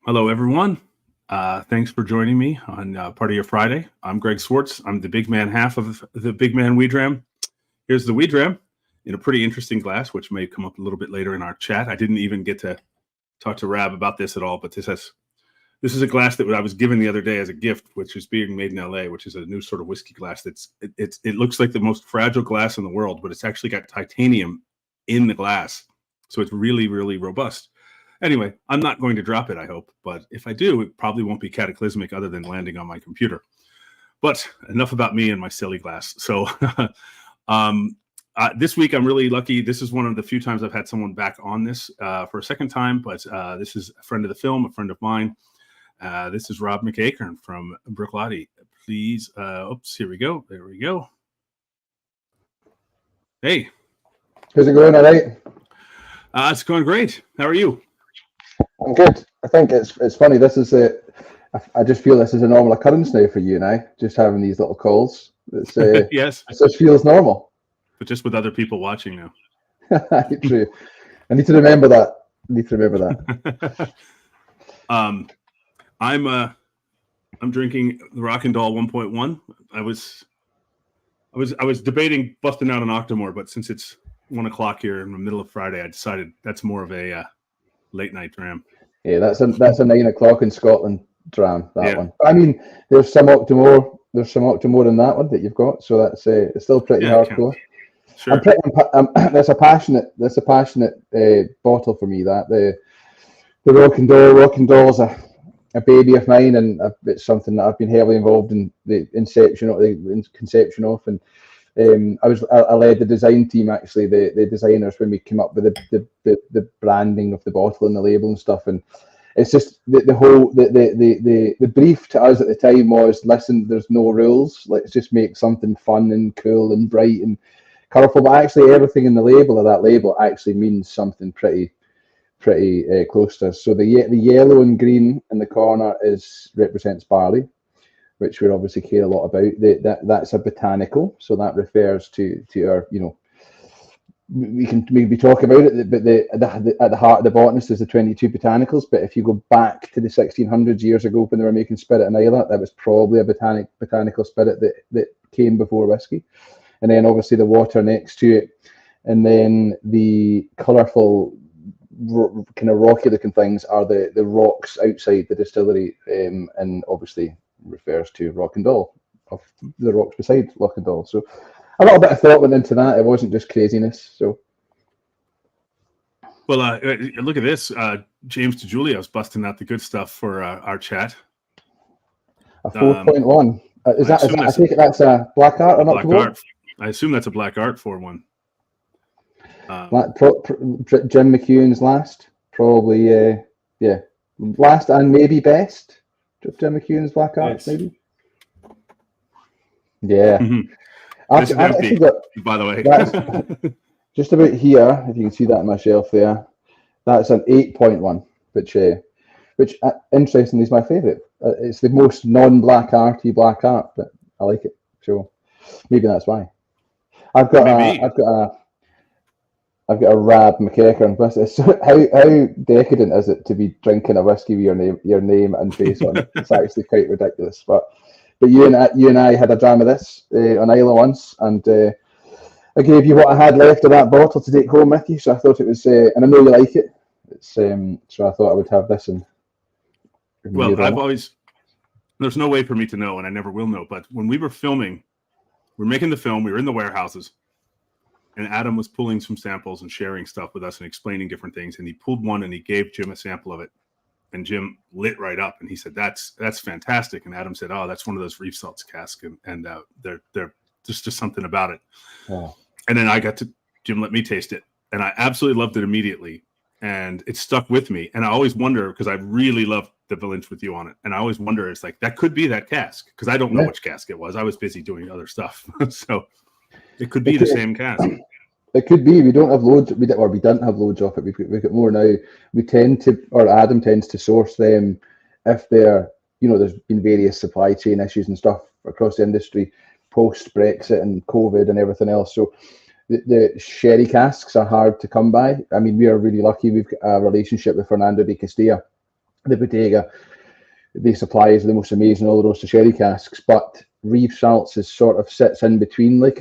Hello, everyone. Thanks for joining me on Part of Your Friday. I'm Greg Swartz. I'm the big man half of the big man Dram. Here's the Dram in a pretty interesting glass, which may come up a little bit later in our chat. I didn't even get to talk to Rab about this at all, but this is a glass that I was given the other day as a gift, which is being made in LA, which is a new sort of whiskey glass. It looks like the most fragile glass in the world, but it's actually got titanium in the glass, so it's really, really robust. Anyway, I'm not going to drop it, I hope, but if I do, it probably won't be cataclysmic other than landing on my computer. But enough about me and my silly glass. So this week, I'm really lucky. This is one of the few times I've had someone back on this for a second time, but this is a friend of the film, a friend of mine. This is Rab McEachern from Bruichladdich. Please, oops, here we go. There we go. Hey. How's it going, all right? It's going great. How are you? I'm good. I think it's funny. This is I just feel this is a normal occurrence now for you and I, just having these little calls. It's yes. It just feels normal. But just with other people watching now. True. I need to remember that. I'm drinking the Rock'n'Doll 1.1. I was debating busting out an Octomore, but since it's 1 o'clock here in the middle of Friday, I decided that's more of a late night dram. Yeah, that's a 9 o'clock in Scotland dram. That one. I mean, there's some Octomore in that one that you've got, so that's it's still pretty hardcore. Sure. That's a passionate bottle for me. That the Rock'n'Doll is a baby of mine, and it's something that I've been heavily involved in the conception of, and I led the design team, actually, the designers, when we came up with the branding of the bottle and the label and stuff. And it's just the brief to us at the time was, listen, there's no rules, let's just make something fun and cool and bright and colourful. But actually everything in the label of that label actually means something pretty close to us. So the yellow and green in the corner represents barley, which we obviously care a lot about. That's a botanical, so that refers to our, we can maybe talk about it, but at the heart of the botanist is the 22 botanicals. But if you go back to the 1600s, years ago, when they were making spirit in Islay, that was probably a botanical spirit that came before whiskey. And then obviously the water next to it, and then the colourful, kind of rocky looking things are the rocks outside the distillery, and obviously refers to Rock'n'Doll, of the rocks beside Rock'n'Doll. So a little bit of thought went into that. It wasn't just craziness. So, well, look at this. James DeJulia's busting out the good stuff for our chat. A 4.1. I think that's a black art or not? Black art. I assume that's a black art for one. Jim McEwen's last, probably. Last and maybe best. Jim McEwen's black art, maybe. Yeah. Mm-hmm. I've actually got, by the way, just about here, if you can see that on my shelf there, that's an 8.1, which interestingly is my favourite. It's the most non-black arty black art, but I like it. So maybe that's why. I've got a Rab McEachern. How decadent is it to be drinking a whiskey with your name and face on it? It's actually quite ridiculous. But you and I had a dram of this on Islay once, and I gave you what I had left of that bottle to take home with you. So I thought it was, and I know you like it. So I thought I would have this. Well, there's no way for me to know, and I never will know. But when we were filming, we were making the film, we were in the warehouses. And Adam was pulling some samples and sharing stuff with us and explaining different things. And he pulled one and he gave Jim a sample of it. And Jim lit right up and he said, "That's fantastic." And Adam said, "Oh, that's one of those reef salts casks, and they're just something about it." Oh. And then Jim let me taste it, and I absolutely loved it immediately. And it stuck with me. And I always wonder, because I really loved the Village with you on it. And I always wonder, it's like, that could be that cask, because I don't know which cask it was. I was busy doing other stuff. So it could be the same cask. It could be. We don't have loads. We didn't have loads of it. We've got more now. We tend to, or Adam tends to source them if they're, there's been various supply chain issues and stuff across the industry post Brexit and COVID and everything else. So the sherry casks are hard to come by. I mean, we are really lucky. We've got a relationship with Fernando de Castilla, the bodega. They supply us the most amazing all roasted sherry casks, but Reeve Salts is sort of sits in between, like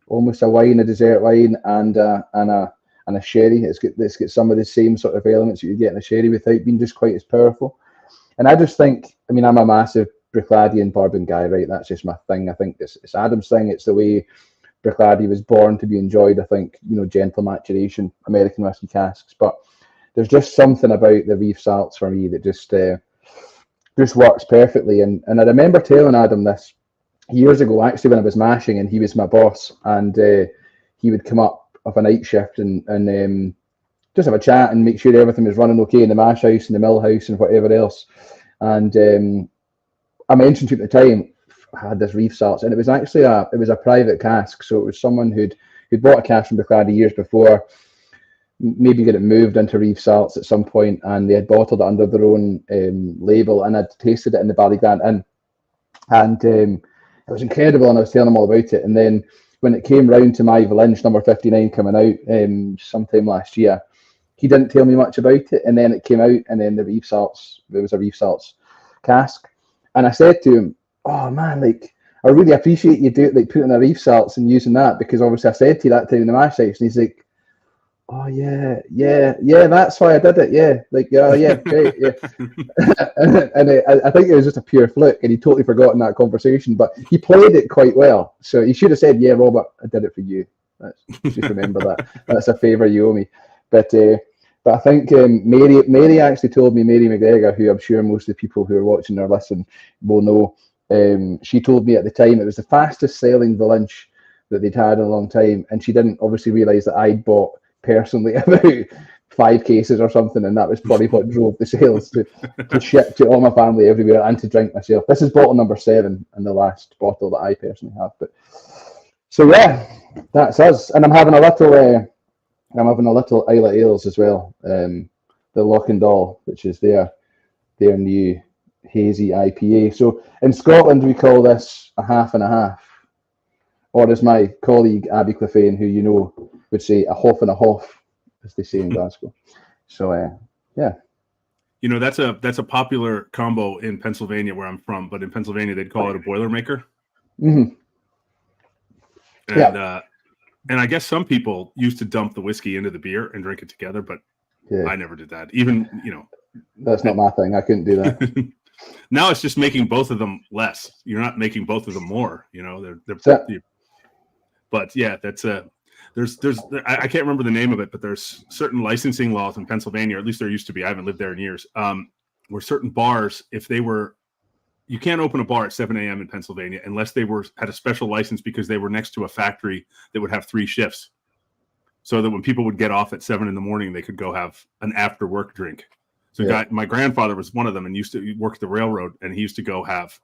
almost a wine, a dessert wine, and a sherry. It's got some of the same sort of elements that you get in a sherry without being just quite as powerful. And I just think, I mean, I'm a massive Bruichladdich bourbon guy, right? That's just my thing. I think it's Adam's thing. It's the way Bruichladdich was born to be enjoyed. I think, gentle maturation, American whiskey casks. But there's just something about the Reeve Salts for me that just works perfectly. And I remember telling Adam this years ago, actually, when I was mashing and he was my boss, and he would come up of a night shift and just have a chat and make sure everything was running okay in the mash house and the mill house and whatever else. And I mentioned to him at the time, I had this Reeve Salts, and it was actually a private cask. So it was someone who'd bought a cask from Bruichladdich years before, maybe get it moved into Reeve Salts at some point, and they had bottled it under their own label, and I'd tasted it in the Ballygrant Inn, and it was incredible, and I was telling them all about it. And then when it came round to my Valinch number 59 coming out sometime last year, he didn't tell me much about it, and then it came out, and then the Reeve Salts, it was a Reeve Salts cask, and I said to him, "Oh man, like I really appreciate you putting a Reeve Salts and using that, because obviously I said to you that time in the mash house," and he's like, "Oh yeah, that's why I did it. Yeah, like yeah, great, yeah." and I think it was just a pure fluke, and he totally forgotten that conversation. But he played it quite well, so he should have said, "Yeah, Robert, I did it for you." Just remember that. That's a favour you owe me. But I think Mary actually told me, Mary McGregor, who I'm sure most of the people who are watching or listen will know. She told me at the time it was the fastest selling Valinch that they'd had in a long time, and she didn't obviously realise that I'd bought personally about 5 cases or something, and that was probably what drove the sales to ship to all my family everywhere and to drink myself. This is bottle number 7 and the last bottle that I personally have. But so yeah, that's us. And I'm having a little Isle of Ales as well, the Lockendall, which is their new hazy IPA. So in Scotland we call this a half and a half, or as my colleague Abby Clephane, who would say a hoff and a hoff, as they say in Glasgow. So yeah. That's a popular combo in Pennsylvania where I'm from, but in Pennsylvania they'd call it a Boilermaker. Mm-hmm. And I guess some people used to dump the whiskey into the beer and drink it together, but I never did that. Even, that's not my thing. I couldn't do that. Now it's just making both of them less. You're not making both of them more. But yeah, that's I can't remember the name of it, but there's certain licensing laws in Pennsylvania, or at least there used to be. I haven't lived there in years. Where certain bars, you can't open a bar at 7 a.m. in Pennsylvania unless they had a special license because they were next to a factory that would have 3 shifts. So that when people would get off at 7 in the morning, they could go have an after work drink. So my grandfather was one of them and used to work at the railroad, and he used to go have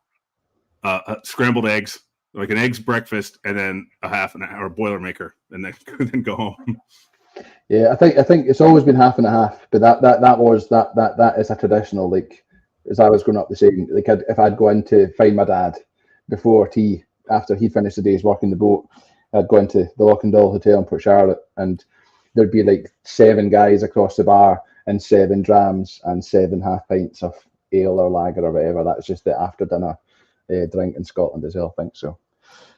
scrambled eggs, like an eggs breakfast, and then a half an hour Boilermaker, and then go home. Yeah, I think it's always been half and a half, but that is a traditional, like, as I was growing up the same. Like if I'd go in to find my dad before tea, after he'd finished the day's work in the boat, I'd go into the Lockendall Hotel in Port Charlotte, and there'd be like 7 guys across the bar and 7 drams and 7 half pints of ale or lager or whatever. That's just the after dinner drink in Scotland as well, I think so.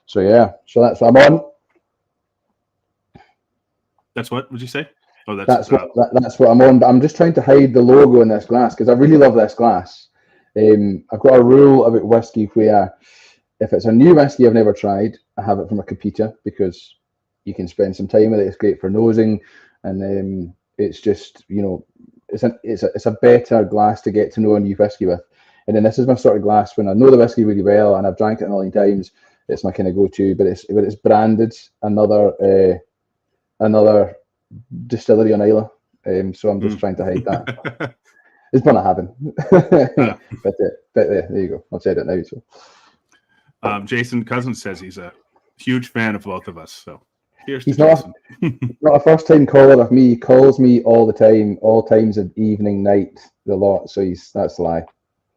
So yeah, so that's what I'm on. That's what would you say? Oh, that's what I'm on. But I'm just trying to hide the logo in this glass because I really love this glass. I've got a rule about whiskey where if it's a new whiskey I've never tried, I have it from a competitor because you can spend some time with it. It's great for nosing, and it's just it's a better glass to get to know a new whiskey with. And then this is my sort of glass when I know the whiskey really well and I've drank it a million times. It's my kind of go-to, but it's branded another distillery on Islay, so I'm just trying to hide that. It's fun to happen. but there you go. I've said it now. So Jason Cousins says he's a huge fan of both of us. So here's he's Jason. not a first-time caller of me. He calls me all the time, all times of evening, night, the lot. So that's a lie.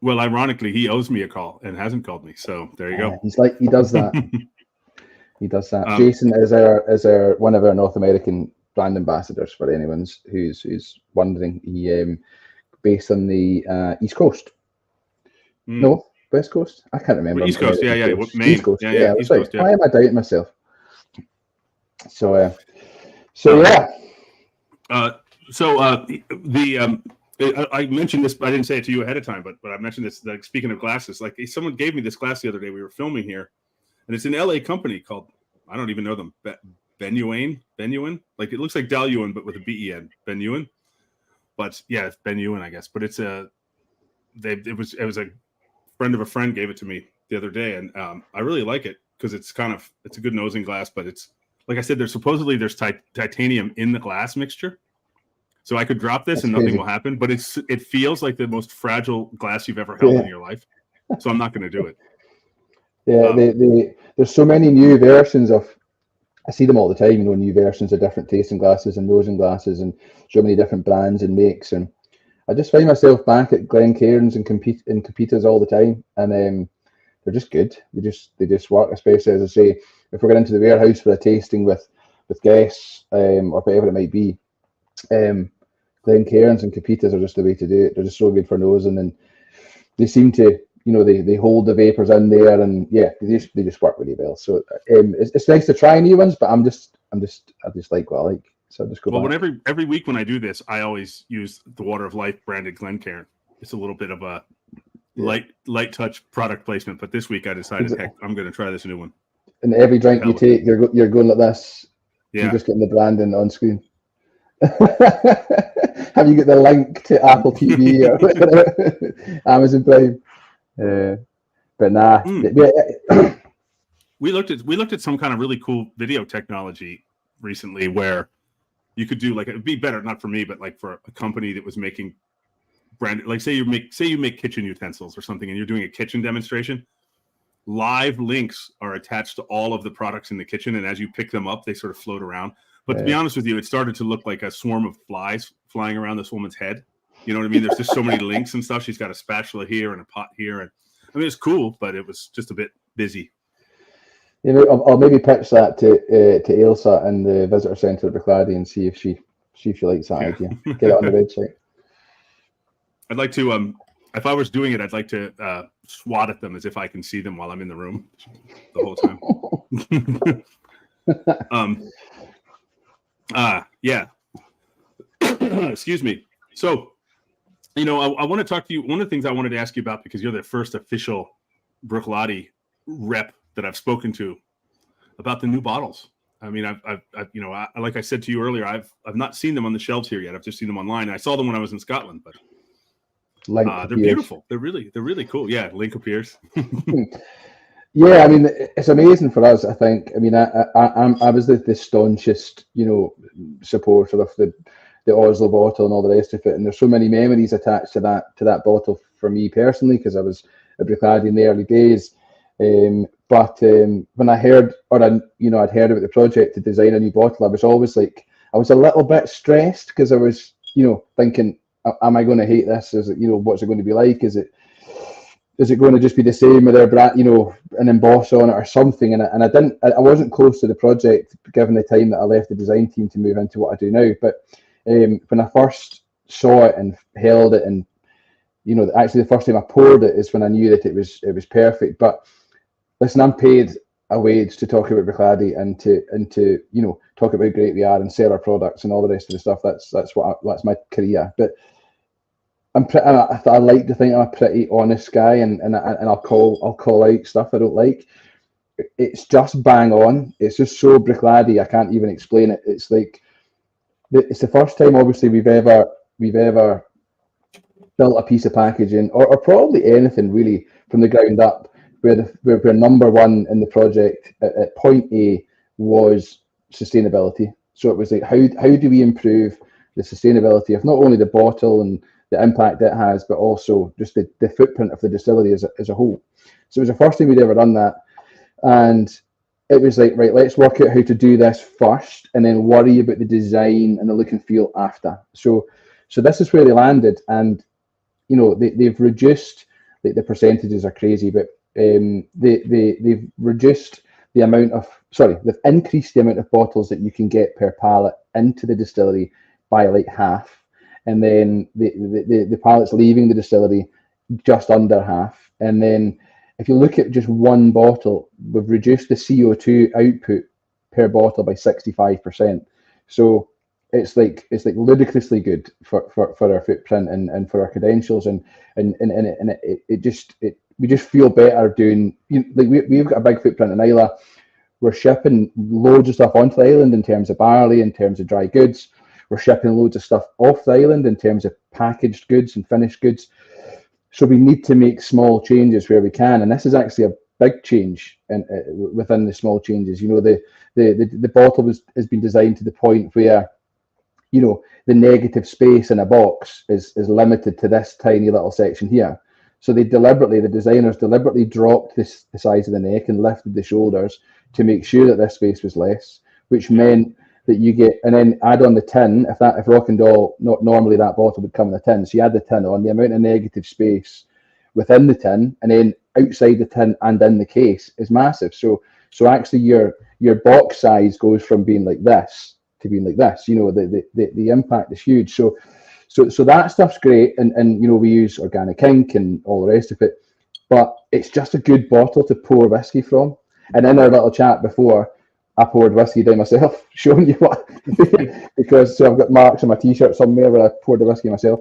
Well, ironically, he owes me a call and hasn't called me. So there you go. He does that. He does that. Jason is our one of our North American brand ambassadors for anyone who's wondering. He based on the East Coast. No, West Coast? I can't remember. Well, East Coast, yeah. Maine. East Coast, yeah. That's East right. Coast, yeah. Why am I doubting myself? So yeah. I mentioned this, but I didn't say it to you ahead of time. But I mentioned this. Like, speaking of glasses, like someone gave me this glass the other day. We were filming here, and it's an LA company called, I don't even know them, Benuin. Like, it looks like Dalyuan, but with a Ben. Benuin. But yeah, it's Benuin, I guess. But it's it was a friend of a friend gave it to me the other day, and I really like it because it's a good nosing glass, but it's, like I said, there's titanium in the glass mixture. So I could drop this and nothing will happen, but it feels like the most fragile glass you've ever held in your life. So I'm not going to do it. Yeah, there's so many new versions of, I see them all the time, new versions of different tasting glasses and nosing glasses, and so many different brands and makes. And I just find myself back at Glencairns and Competas all the time, and they're just good. They just work, especially, as I say, if we're going into the warehouse for a tasting with guests or whatever it might be. Glencairns and Competas are just the way to do it. They're just so good for nosing, and they seem to, they hold the vapors in there, and yeah, they just work really well. So it's nice to try new ones, but I just like what I like. So I just go. Well, every week when I do this, I always use the Water of Life branded Glencairn. It's a little bit of a light touch product placement, but this week I decided, heck, I'm going to try this new one. And every drink you take, you're going like this. Yeah. You're just getting the branding on screen. Have you got the link to Apple TV or Amazon Prime? But nah. We looked at some kind of really cool video technology recently where you could do, like, it'd be better, not for me, but like for a company that was making branded, like say you make kitchen utensils or something, and you're doing a kitchen demonstration. Live links are attached to all of the products in the kitchen, and as you pick them up, they sort of float around. But to be honest with you, it started to look like a swarm of flies flying around this woman's head. You know what I mean? There's just so many links and stuff. She's got a spatula here and a pot here, and I mean, it's cool, but it was just a bit busy. I'll maybe pitch that to Ailsa in the visitor centre at Bruichladdich and see if she likes that idea. Get it on the website. I'd like to, if I was doing it, I'd like to swat at them as if I can see them while I'm in the room the whole time. Yeah. Excuse me. So, I want to talk to you. One of the things I wanted to ask you about, because you're the first official Bruichladdich rep that I've spoken to, about the new bottles. I mean, I've like I said to you earlier, I've not seen them on the shelves here yet. I've just seen them online. I saw them when I was in Scotland, but they're beautiful. They're really cool. Yeah, Link appears. Yeah, I mean, it's amazing for us, I think. I mean, I was the staunchest, supporter of the Oslo bottle and all the rest of it, and there's so many memories attached to that bottle for me personally, because I was at Bruichladdich in the early days. But when I heard, I'd heard about the project to design a new bottle, I was always like, I was a little bit stressed, because I was, thinking, am I going to hate this? Is it, what's it going to be like? Is it going to just be the same with their brand, an emboss on it or something? And I wasn't close to the project, given the time that I left the design team to move into what I do now. But when I first saw it and held it, and actually the first time I poured it is when I knew that it was perfect. But listen, I'm paid a wage to talk about Bruichladdich and to talk about how great we are and sell our products and all the rest of the stuff. That's my career. But I like to think I'm a pretty honest guy, and I'll call out stuff I don't like. It's just bang on. It's just so Bruichladdich, I can't even explain it. It's like it's the first time, obviously, we've ever built a piece of packaging or probably anything really from the ground up, where number one in the project at point A was sustainability. So it was like, how do we improve the sustainability of not only the bottle and the impact it has, but also just the footprint of the distillery as a whole. So it was the first time we'd ever done that. And it was like, right, let's work out how to do this first and then worry about the design and the look and feel after. So this is where they landed. And, they've reduced, the percentages are crazy, but they've reduced the amount of, they've increased the amount of bottles that you can get per pallet into the distillery by like half. and then the pallets leaving the distillery just under half. And then if you look at just one bottle, we've reduced the CO2 output per bottle by 65%. So it's like ludicrously good for our footprint and for our credentials, and we just feel better doing, like we've got a big footprint in Islay. We're shipping loads of stuff onto the island in terms of barley, in terms of dry goods. We're shipping loads of stuff off the island in terms of packaged goods and finished goods. So we need to make small changes where we can, and this is actually a big change within the small changes. The bottle has been designed to the point where, the negative space in a box is limited to this tiny little section here. So the designers deliberately dropped the size of the neck and lifted the shoulders to make sure that this space was less, which meant that you get, and then add on the tin. If Rock and Doll, not normally that bottle would come in a tin, so you add the tin on, the amount of negative space within the tin and then outside the tin and in the case is massive. So actually your box size goes from being like this to being like this. The impact is huge. So that stuff's great, and we use organic ink and all the rest of it, but it's just a good bottle to pour whiskey from. And in our little chat before, I poured whiskey down myself, showing you what, because so I've got marks on my t-shirt somewhere where I poured the whiskey myself.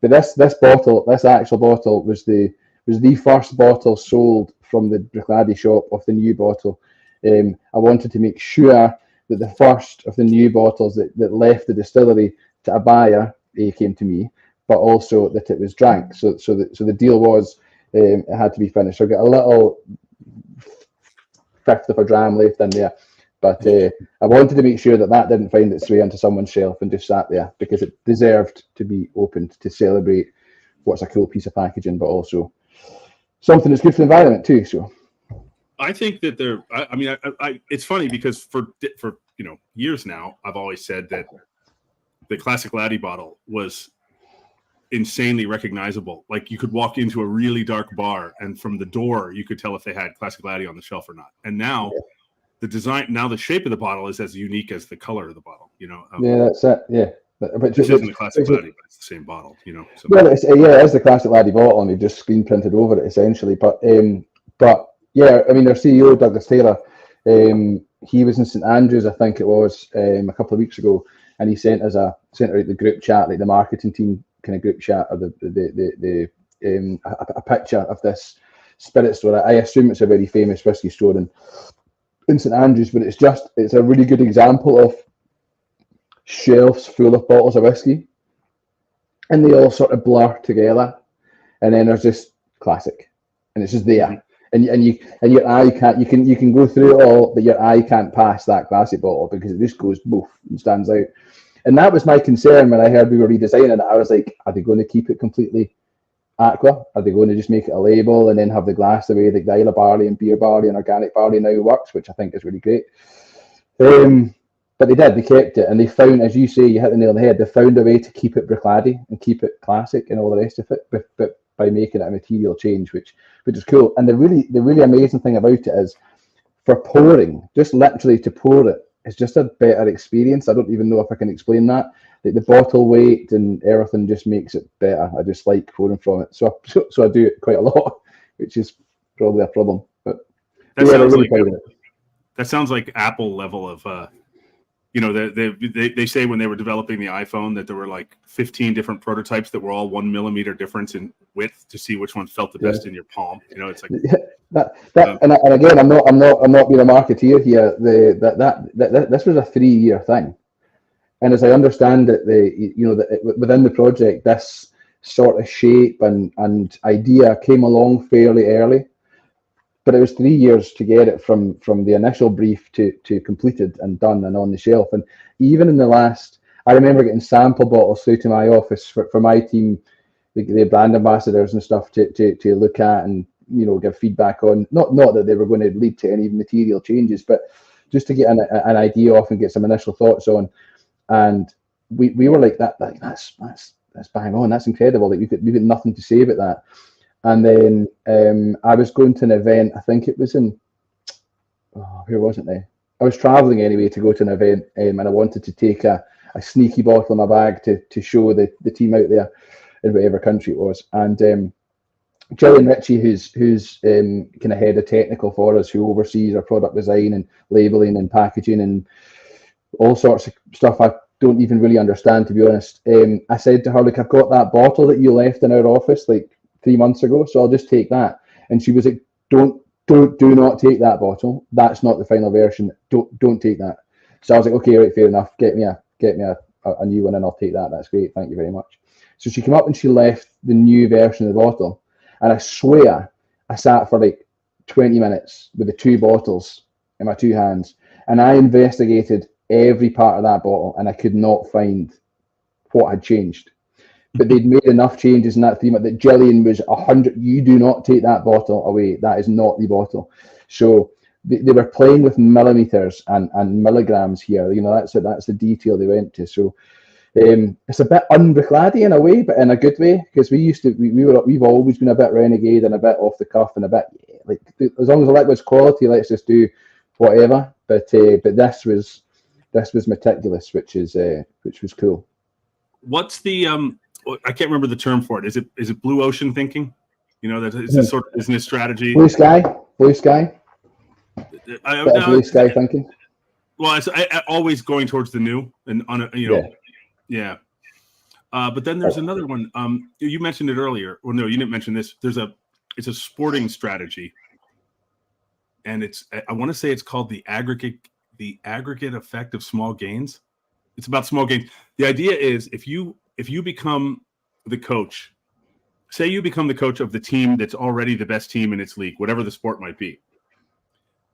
But this actual bottle was the first bottle sold from the Bruichladdich shop of the new bottle. I wanted to make sure that the first of the new bottles that left the distillery to a buyer, came to me, but also that it was drank. So the deal was, it had to be finished. So I've got a little fifth of a dram left in there. But I wanted to make sure that didn't find its way into someone's shelf and just sat there, because it deserved to be opened to celebrate what's a cool piece of packaging, but also something that's good for the environment too. So I think that it's funny because for years now, I've always said that the classic Laddie bottle was insanely recognizable. Like you could walk into a really dark bar and from the door you could tell if they had classic Laddie on the shelf or not. And now the design, the shape of the bottle is as unique as the color of the bottle. That's it. Yeah, but this isn't the classic Laddie, but it's the same bottle. So. Well, it's the classic Laddie bottle, and we just screen printed over it essentially. But yeah, I mean, our CEO Douglas Taylor, he was in St Andrews, I think it was, a couple of weeks ago, and he sent out the group chat, like the marketing team kind of group chat, of a picture of this spirit store. I assume it's a very famous whiskey store in St Andrews, but it's a really good example of shelves full of bottles of whiskey, and they all sort of blur together, and then there's just classic, and it's just there, and your eye can't, you can go through it all, but your eye can't pass that classic bottle because it just goes boof and stands out. And that was my concern when I heard we were redesigning it. I was like, are they going to keep it completely aqua? Are they going to just make it a label and then have the glass the way the Islay barley and beer barley and organic barley now works, which I think is really great. But they did, they kept it, and they found, as you say, you hit the nail on the head, they found a way to keep it Bruichladdich and keep it classic and all the rest of it, but by making it a material change, which is cool. And the really amazing thing about it is, for pouring, just literally to pour it, it's just a better experience. I don't even know if I can explain that. Like the bottle weight and everything just makes it better. I just like pouring from it, so I do it quite a lot, which is probably a problem. But that sounds like Apple level of. They say when they were developing the iPhone that there were like 15 different prototypes that were all 1 millimeter difference in width to see which one felt the best in your palm. It's like and again, I'm not being a marketeer here. This was a 3-year thing, and as I understand it, within the project, this sort of shape and idea came along fairly early. But it was 3 years to get it from the initial brief to completed and done and on the shelf. And even in the last, I remember getting sample bottles through to my office for my team, the brand ambassadors and stuff to look at and give feedback on. Not that they were going to lead to any material changes, but just to get an idea off and get some initial thoughts on. And we were like that's bang on, that's incredible. Like we've got nothing to say about that. And then I was going to an event, I think it was in, where wasn't I? I was traveling anyway to go to an event, and I wanted to take a sneaky bottle in my bag to show the team out there in whatever country it was. And Gillian Ritchie, who's kind of head of technical for us, who oversees our product design and labeling and packaging and all sorts of stuff I don't even really understand, to be honest. I said to her, like, I've got that bottle that you left in our office like 3 months ago, so I'll just take that. And she was like, do not take that bottle. That's not the final version. Don't take that. So I was like, okay, right, fair enough. Get me a new one and I'll take that. That's great. Thank you very much. So she came up and she left the new version of the bottle. And I swear I sat for like 20 minutes with the two bottles in my two hands. And I investigated every part of that bottle and I could not find what had changed. But they'd made enough changes in that 3 months that Gillian was 100. You do not take that bottle away. That is not the bottle. So they were playing with millimeters and milligrams here. You know, that's the detail they went to. So it's a bit un-Bruichladdich in a way, but in a good way, because we've always been a bit renegade and a bit off the cuff and a bit like, as long as the liquid's quality, let's just do whatever. But this was meticulous, which was cool. What's the I can't remember the term for it. Is it blue ocean thinking? You know, that is this sort of business strategy. Blue sky. Blue sky thinking. Well, I always going towards the new and yeah. But then there's another one. You mentioned it earlier. Well, no, you didn't mention this. It's a sporting strategy, and I want to say it's called the aggregate effect of small gains. It's about small gains. The idea is if you become the coach, say you become the coach of the team that's already the best team in its league, whatever the sport might be,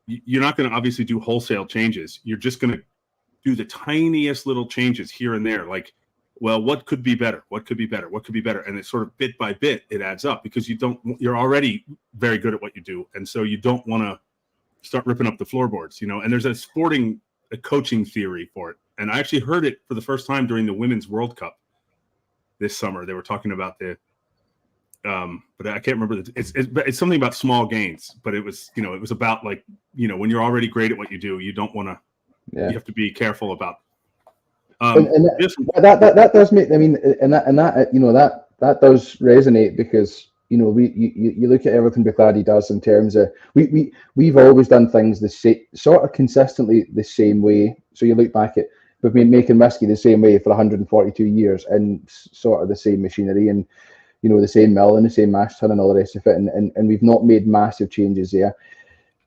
you're not going to obviously do wholesale changes. You're just going to do the tiniest little changes here and there. Like, well, what could be better? What could be better? What could be better? And it's sort of bit by bit, it adds up because you're already very good at what you do. And so you don't want to start ripping up the floorboards, you know, and there's a coaching theory for it. And I actually heard it for the first time during the Women's World Cup this summer. They were talking about but I can't remember. It's something about small gains, but it was about like, you know, when you're already great at what you do, you don't want to, you have to be careful about. That does make, I mean, and that you know, that does resonate because, you know, you look at everything Bruichladdich does in terms of we've always done things the same, sort of consistently the same way. So you look back at, we've been making whiskey the same way for 142 years and sort of the same machinery and, you know, the same mill and the same mash tun and all the rest of it, and we've not made massive changes there.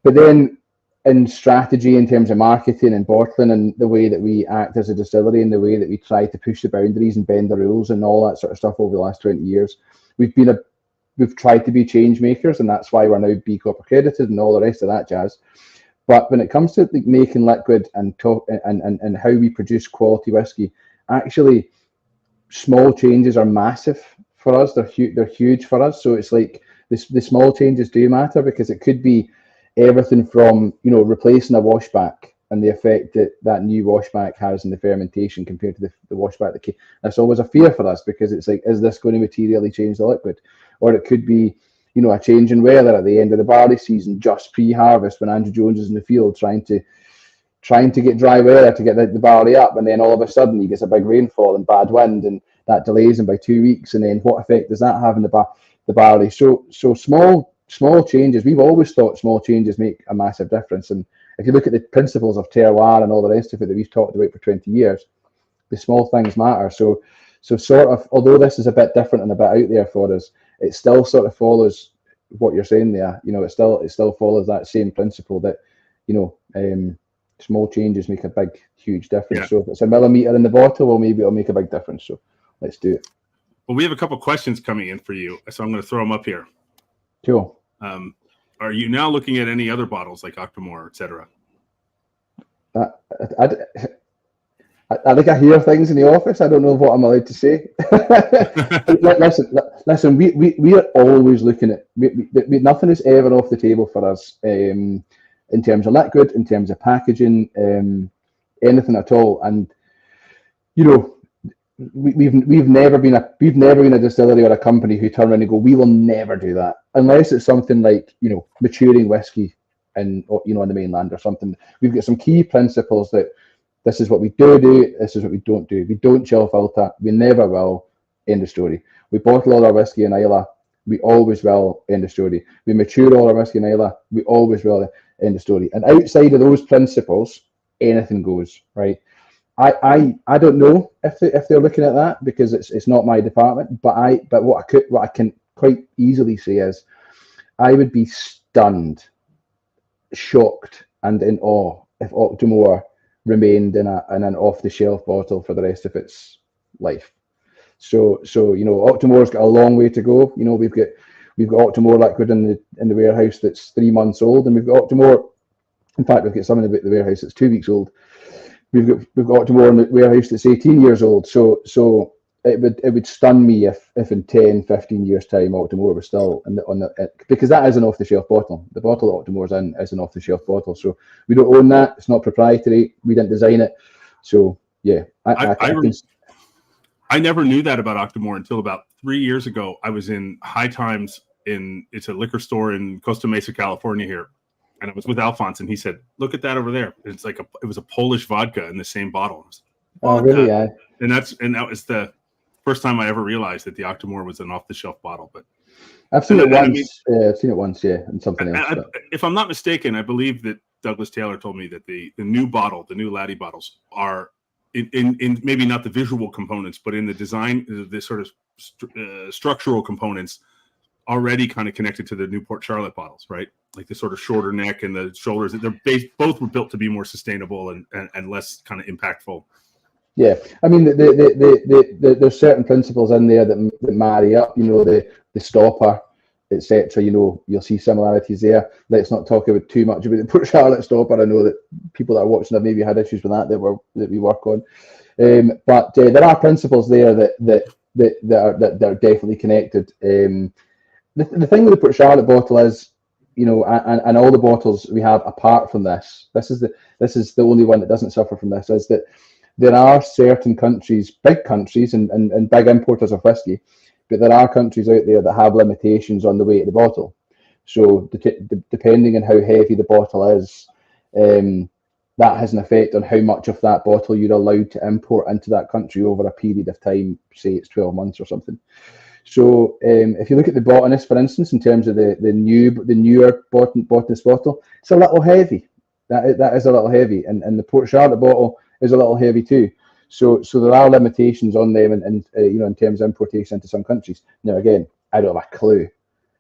But then in strategy, in terms of marketing and bottling and the way that we act as a distillery and the way that we try to push the boundaries and bend the rules and all that sort of stuff over the last 20 years, we've tried to be change makers, and that's why we're now B Corp accredited and all the rest of that jazz. But when it comes to making liquid and how we produce quality whiskey, actually small changes are massive for us. They're huge for us. So it's like the small changes do matter because it could be everything from, you know, replacing a washback and the effect that new washback has in the fermentation compared to the washback that came. That's always a fear for us because it's like, is this going to materially change the liquid? Or it could be, you know, a change in weather at the end of the barley season, just pre-harvest when Andrew Jones is in the field trying to get dry weather to get the barley up, and then all of a sudden he gets a big rainfall and bad wind, and that delays him by 2 weeks. And then what effect does that have in the barley? So small changes. We've always thought small changes make a massive difference. And if you look at the principles of terroir and all the rest of it that we've talked about for 20 years, the small things matter. So sort of, although this is a bit different and a bit out there for us, it still sort of follows what you're saying there. You know, it still follows that same principle that, you know, small changes make a big, huge difference. Yeah. So if it's a millimeter in the bottle, well, maybe it'll make a big difference. So let's do it. Well, we have a couple questions coming in for you, so I'm going to throw them up here. Cool. Are you now looking at any other bottles like Octomore, etc.? I think I hear things in the office. I don't know what I'm allowed to say. Listen. We are always looking at. Nothing is ever off the table for us in terms of liquid, in terms of packaging, anything at all. And you know, we've never been a distillery or a company who turn around and go, we will never do that, unless it's something like, you know, maturing whiskey in on the mainland or something. We've got some key principles that this is what we do, this is what we don't do. We don't chill filter, we never will, end of story. We bottle all our whiskey in Islay, we always will, end of story. We mature all our whiskey in Islay, we always will, end of story. And outside of those principles, anything goes, right? I don't know if they're looking at that, because it's not my department, but what I can quite easily say is I would be stunned, shocked, and in awe if Octomore remained in an off-the-shelf bottle for the rest of its life. So Octomore's got a long way to go. We've got Octomore liquid in the warehouse that's 3 months old, and we've got Octomore. In fact, we've got some in the warehouse that's 2 weeks old. We've got Octomore in the warehouse that's 18 years old. So it would stun me if in 10, 15 years time Octomore was still because that is an off-the-shelf bottle. The bottle Octomore's in is an off-the-shelf bottle. So we don't own that. It's not proprietary. We didn't design it. So yeah, I never knew that about Octomore until about 3 years ago. I was in High Times it's a liquor store in Costa Mesa, California here. And I was with Alphonse, and he said, "Look at that over there. It's like it was a Polish vodka in the same bottle." Oh, really? Yeah. And that was the first time I ever realized that the Octomore was an off-the-shelf bottle. But I've seen it once. I've seen it once, yeah, and something else. If I'm not mistaken, I believe that Douglas Taylor told me that the new bottle, the new Laddie bottles, are in maybe not the visual components, but in the design, the sort of structural components, already kind of connected to the Newport Charlotte bottles, right? Like the sort of shorter neck and the shoulders. Both were built to be more sustainable and less kind of impactful. Yeah, I mean, there's certain principles in there that marry up. The stopper, etc. You'll see similarities there. Let's not talk about too much about the Port Charlotte stopper. I know that people that are watching have maybe had issues with that we work on. But there are principles there that are definitely connected. The thing with the Port Charlotte bottle is, and all the bottles we have apart from this is the only one that doesn't suffer from this, is that there are certain countries, big countries and big importers of whiskey, but there are countries out there that have limitations on the weight of the bottle. So depending on how heavy the bottle is, that has an effect on how much of that bottle you're allowed to import into that country over a period of time, say it's 12 months or something. So if you look at the botanist, for instance, in terms of the newer botanist bottle, it's a little heavy. That is a little heavy, and the Port Charlotte bottle is a little heavy too. So there are limitations on them, and in terms of importation into some countries. Now again, I don't have a clue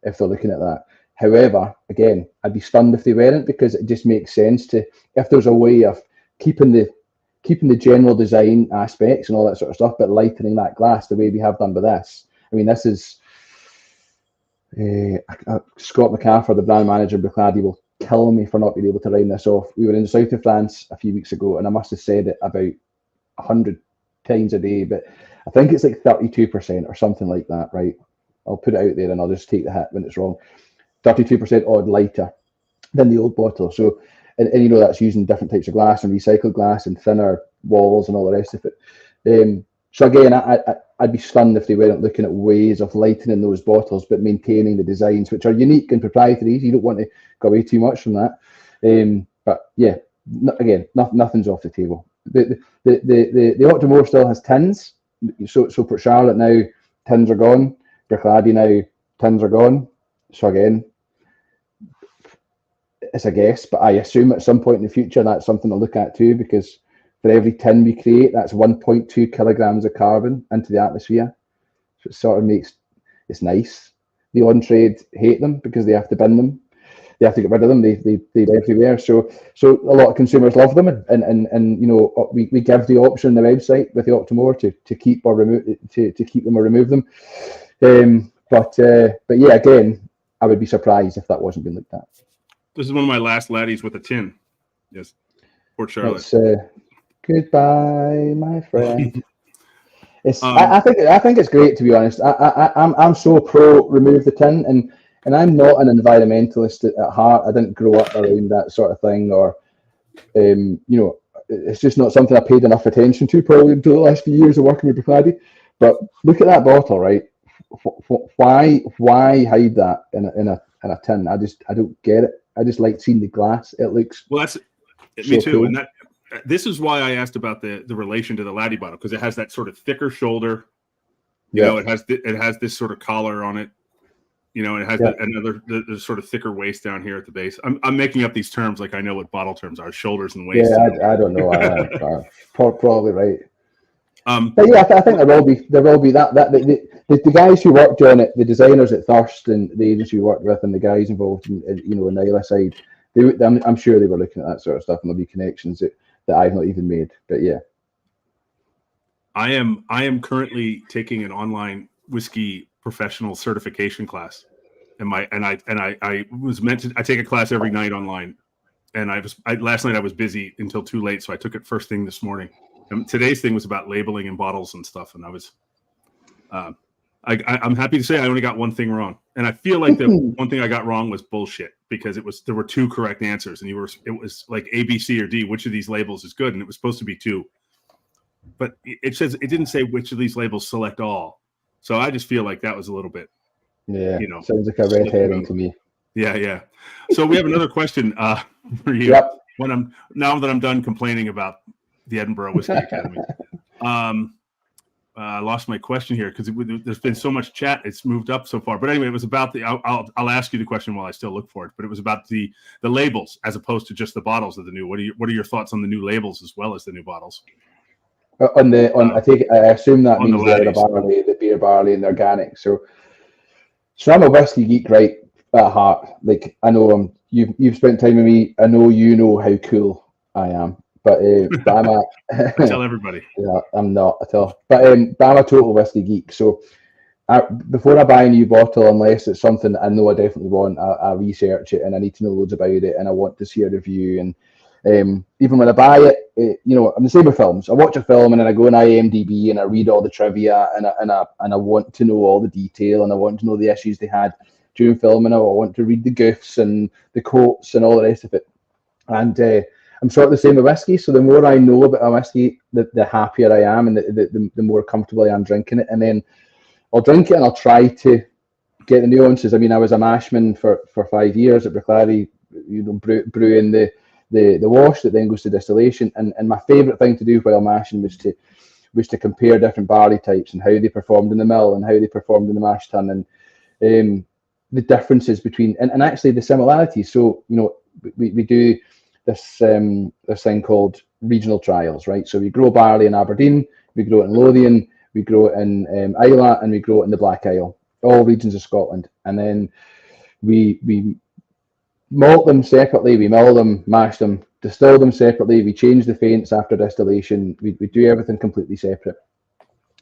if they're looking at that. However, again, I'd be stunned if they weren't, because it just makes sense if there's a way of keeping the general design aspects and all that sort of stuff, but lightening that glass the way we have done with this. I mean, this is Scott McCaffrey, the brand manager of Bruichladdich, will kill me for not being able to round this off. We were in the south of France a few weeks ago, and I must have said it about 100 times a day, but I think it's like 32% or something like that, right? I'll put it out there and I'll just take the hit when it's wrong. 32% odd lighter than the old bottle. So, and that's using different types of glass and recycled glass and thinner walls and all the rest of it. So again, I'd be stunned if they weren't looking at ways of lightening those bottles, but maintaining the designs, which are unique and proprietary. You don't want to go away too much from that. But yeah, again, nothing's off the table. The Octomore still has tins. So Port Charlotte now, tins are gone. Bruichladdich now, tins are gone. So again, it's a guess, but I assume at some point in the future that's something to look at too, because for every tin we create, that's 1.2 kilograms of carbon into the atmosphere. So it sort of makes it's nice. The on-trade hate them because they have to bin them. They have to get rid of them. They're everywhere. So a lot of consumers love them, and we give the option on the website with the Octomore to keep or remove to keep them or remove them. But yeah, again, I would be surprised if that wasn't being looked at. This is one of my last laddies with a tin. Yes, Port Charlotte. Goodbye, my friend. I think it's great, to be honest. I'm so pro remove the tin, and I'm not an environmentalist at heart. I didn't grow up around that sort of thing, or it's just not something I paid enough attention to probably until the last few years of working with Bruichladdich. But look at that bottle, right? Why hide that in a tin? I don't get it. I just like seeing the glass. It looks me too. Cool. And this is why I asked about the relation to the Laddie bottle, because it has that sort of thicker shoulder. You know, it has this sort of collar on it. You know, it has the sort of thicker waist down here at the base. I'm making up these terms like I know what bottle terms are: shoulders and waist. Yeah, I don't know. Probably right. But yeah, I think there will be that the guys who worked on it, the designers at Thirst and the agency we worked with, and the guys involved in on the Isla side, I'm sure they were looking at that sort of stuff, and there'll be connections that I've not even made. But yeah, I am currently taking an online whiskey professional certification class, and I was meant to. I take a class every night online, and last night I was busy until too late, so I took it first thing this morning. And today's thing was about labeling and bottles and stuff, and I was, I'm happy to say I only got one thing wrong, and I feel like the one thing I got wrong was bullshit, because there were two correct answers, and it was like A, B, C, or D. Which of these labels is good? And it was supposed to be two, but it didn't say which of these labels select all. So I just feel like that was a little bit, sounds like a red herring to me. Yeah. So we have another question for you. Yep. Now that I'm done complaining about the Edinburgh Whiskey Academy. I lost my question here because there's been so much chat. It's moved up so far. But anyway, it was about I'll ask you the question while I still look for it. But it was about the labels as opposed to just the bottles of the new. What are your thoughts on the new labels as well as the new bottles? I assume that means the barley, the beer barley, and the organic. So I'm a whiskey geek, right, at heart. Like, I know you've spent time with me. I know you know how cool I am. But I'm I tell everybody. Yeah, I'm not at all. But I'm a total whiskey geek. So before I buy a new bottle, unless it's something I know I definitely want, I research it and I need to know loads about it and I want to see a review. And even when I buy it, I'm the same with films. I watch a film and then I go on IMDb and I read all the trivia and I want to know all the detail and I want to know the issues they had during filming. I want to read the goofs and the quotes and all the rest of it. And I'm sort of the same with whiskey. So the more I know about a whiskey, the happier I am and the more comfortable I am drinking it. And then I'll drink it and I'll try to get the nuances. I mean, I was a mashman for 5 years at Bruichladdich, brewing the wash that then goes to distillation. And my favourite thing to do while mashing was to compare different barley types and how they performed in the mill and how they performed in the mash tun and the differences between and actually the similarities. So we do this thing called regional trials, right? So we grow barley in Aberdeen, we grow it in Lothian, we grow it in Islay, and we grow it in the Black Isle, all regions of Scotland. And then we malt them separately, we mill them, mash them, distill them separately, we change the faints after distillation, we do everything completely separate.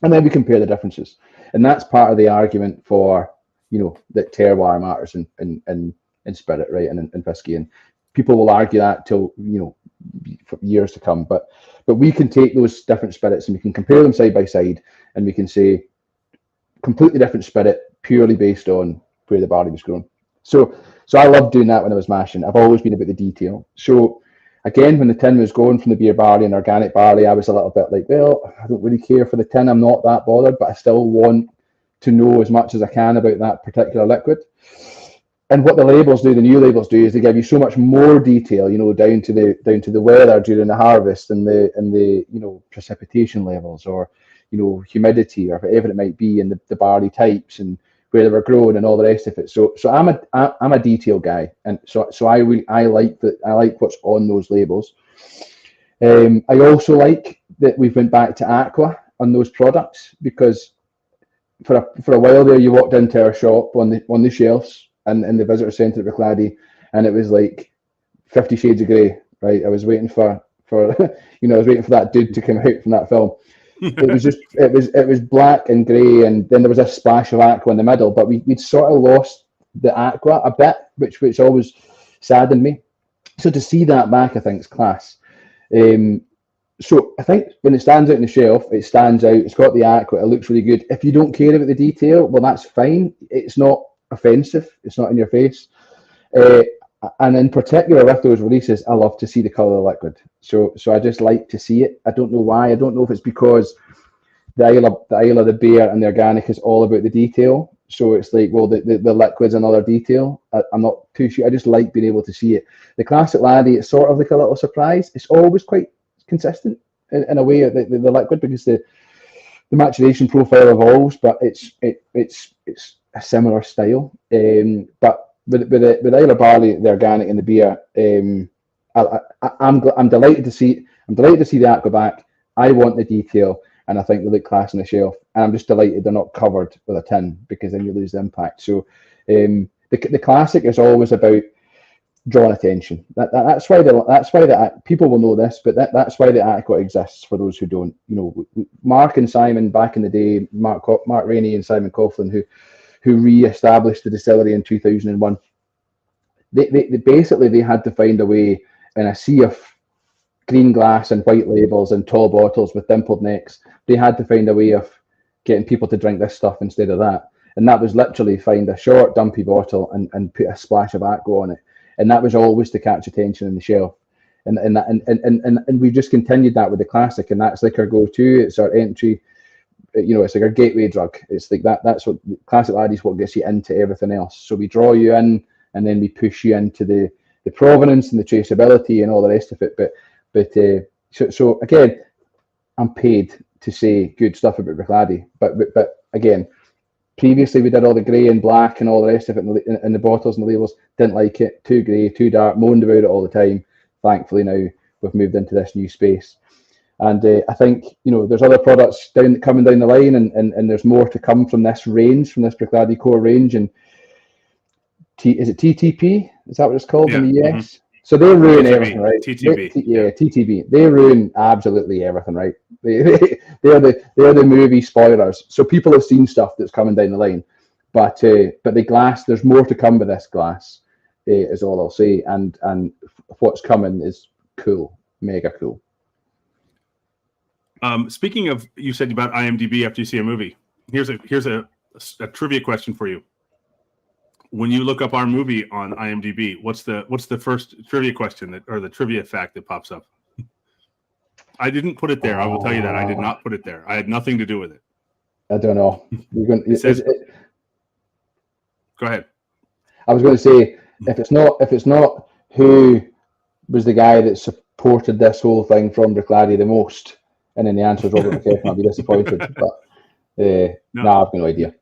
And then we compare the differences. And that's part of the argument for, that terroir matters in spirit, right, and in whiskey. And people will argue that till for years to come, but we can take those different spirits and we can compare them side by side, and we can say completely different spirit purely based on where the barley was grown. So I loved doing that when I was mashing. I've always been about the detail. So again, when the tin was going from the beer barley and organic barley, I was a little bit like, well, I don't really care for the tin. I'm not that bothered, but I still want to know as much as I can about that particular liquid. And what the labels do, the new labels do, is they give you so much more detail, down to the weather during the harvest and the precipitation levels or humidity or whatever it might be, and the barley types and where they were grown and all the rest of it. So I'm a detail guy, and so I like what's on those labels. I also like that we've went back to aqua on those products, because for a while there you walked into our shop on the shelves and in the visitor centre at Bruichladdich, and it was like 50 Shades of Grey, right? I was waiting for I was waiting for that dude to come out from that film. It was black and grey, and then there was a splash of aqua in the middle, but we'd sort of lost the aqua a bit, which always saddened me. So to see that back, I think is class. So I think when it stands out on the shelf, it stands out. It's got the aqua. It looks really good. If you don't care about the detail, well, that's fine. It's not offensive. It's not in your face. And in particular with those releases, I love to see the colour of the liquid. So I just like to see it. I don't know why. I don't know if it's because the Islay, the beer, and the organic is all about the detail, So it's like, well, the liquid's another detail. I'm not too sure. I just like being able to see it. The classic laddie, it's sort of like a little surprise. It's always quite consistent in a way, the liquid, because the maturation profile evolves, but it's a similar style. But with the Isle of Barley, the organic, and the beer, I'm delighted to see. I'm delighted to see the aqua back. I want the detail, and I think they look class on the shelf. And I'm just delighted they're not covered with a tin, because then you lose the impact. So the classic is always about drawing attention. That's why the people will know this, but that's why the aqua exists for those who don't. You know, Mark and Simon back in the day, Mark Rainey and Simon Coughlin, who re-established the distillery in 2001. They basically had to find a way in a sea of green glass and white labels and tall bottles with dimpled necks. They had to find a way of getting people to drink this stuff instead of that. And that was literally find a short, dumpy bottle and put a splash of aqua on it. And that was always to catch attention in the shelf. And we just continued that with the classic, and that's like our go-to. It's our entry, it's like our gateway drug. It's like that's what classic laddie's what gets you into everything else. So we draw you in, and then we push you into the provenance and the traceability and all the rest of it. So again, I'm paid to say good stuff about Bruichladdich, but again, previously we did all the grey and black and all the rest of it in the bottles and the labels. Didn't like it, too grey, too dark, moaned about it all the time. Thankfully now we've moved into this new space, and I think there's other products coming down the line, and there's more to come from this range, from this Bruichladdich core range. And is it TTP? Is that what it's called in the US? Mm-hmm. So they ruin everything, right? TTB. TTB. They ruin absolutely everything, right? They're the movie spoilers. So people have seen stuff that's coming down the line, but the glass, there's more to come with this glass, is all I'll say. And what's coming is cool, mega cool. Speaking of, you said about IMDb after you see a movie. Here's a trivia question for you. When you look up our movie on IMDb, what's the first trivia question or the trivia fact that pops up? I didn't put it there. I will tell you that I did not put it there. I had nothing to do with it. I don't know. Go ahead. I was going to say, if it's not who was the guy that supported this whole thing from Bruichladdich the most, and then the answer is Robert McEachern, I'll be disappointed. But I've got no idea.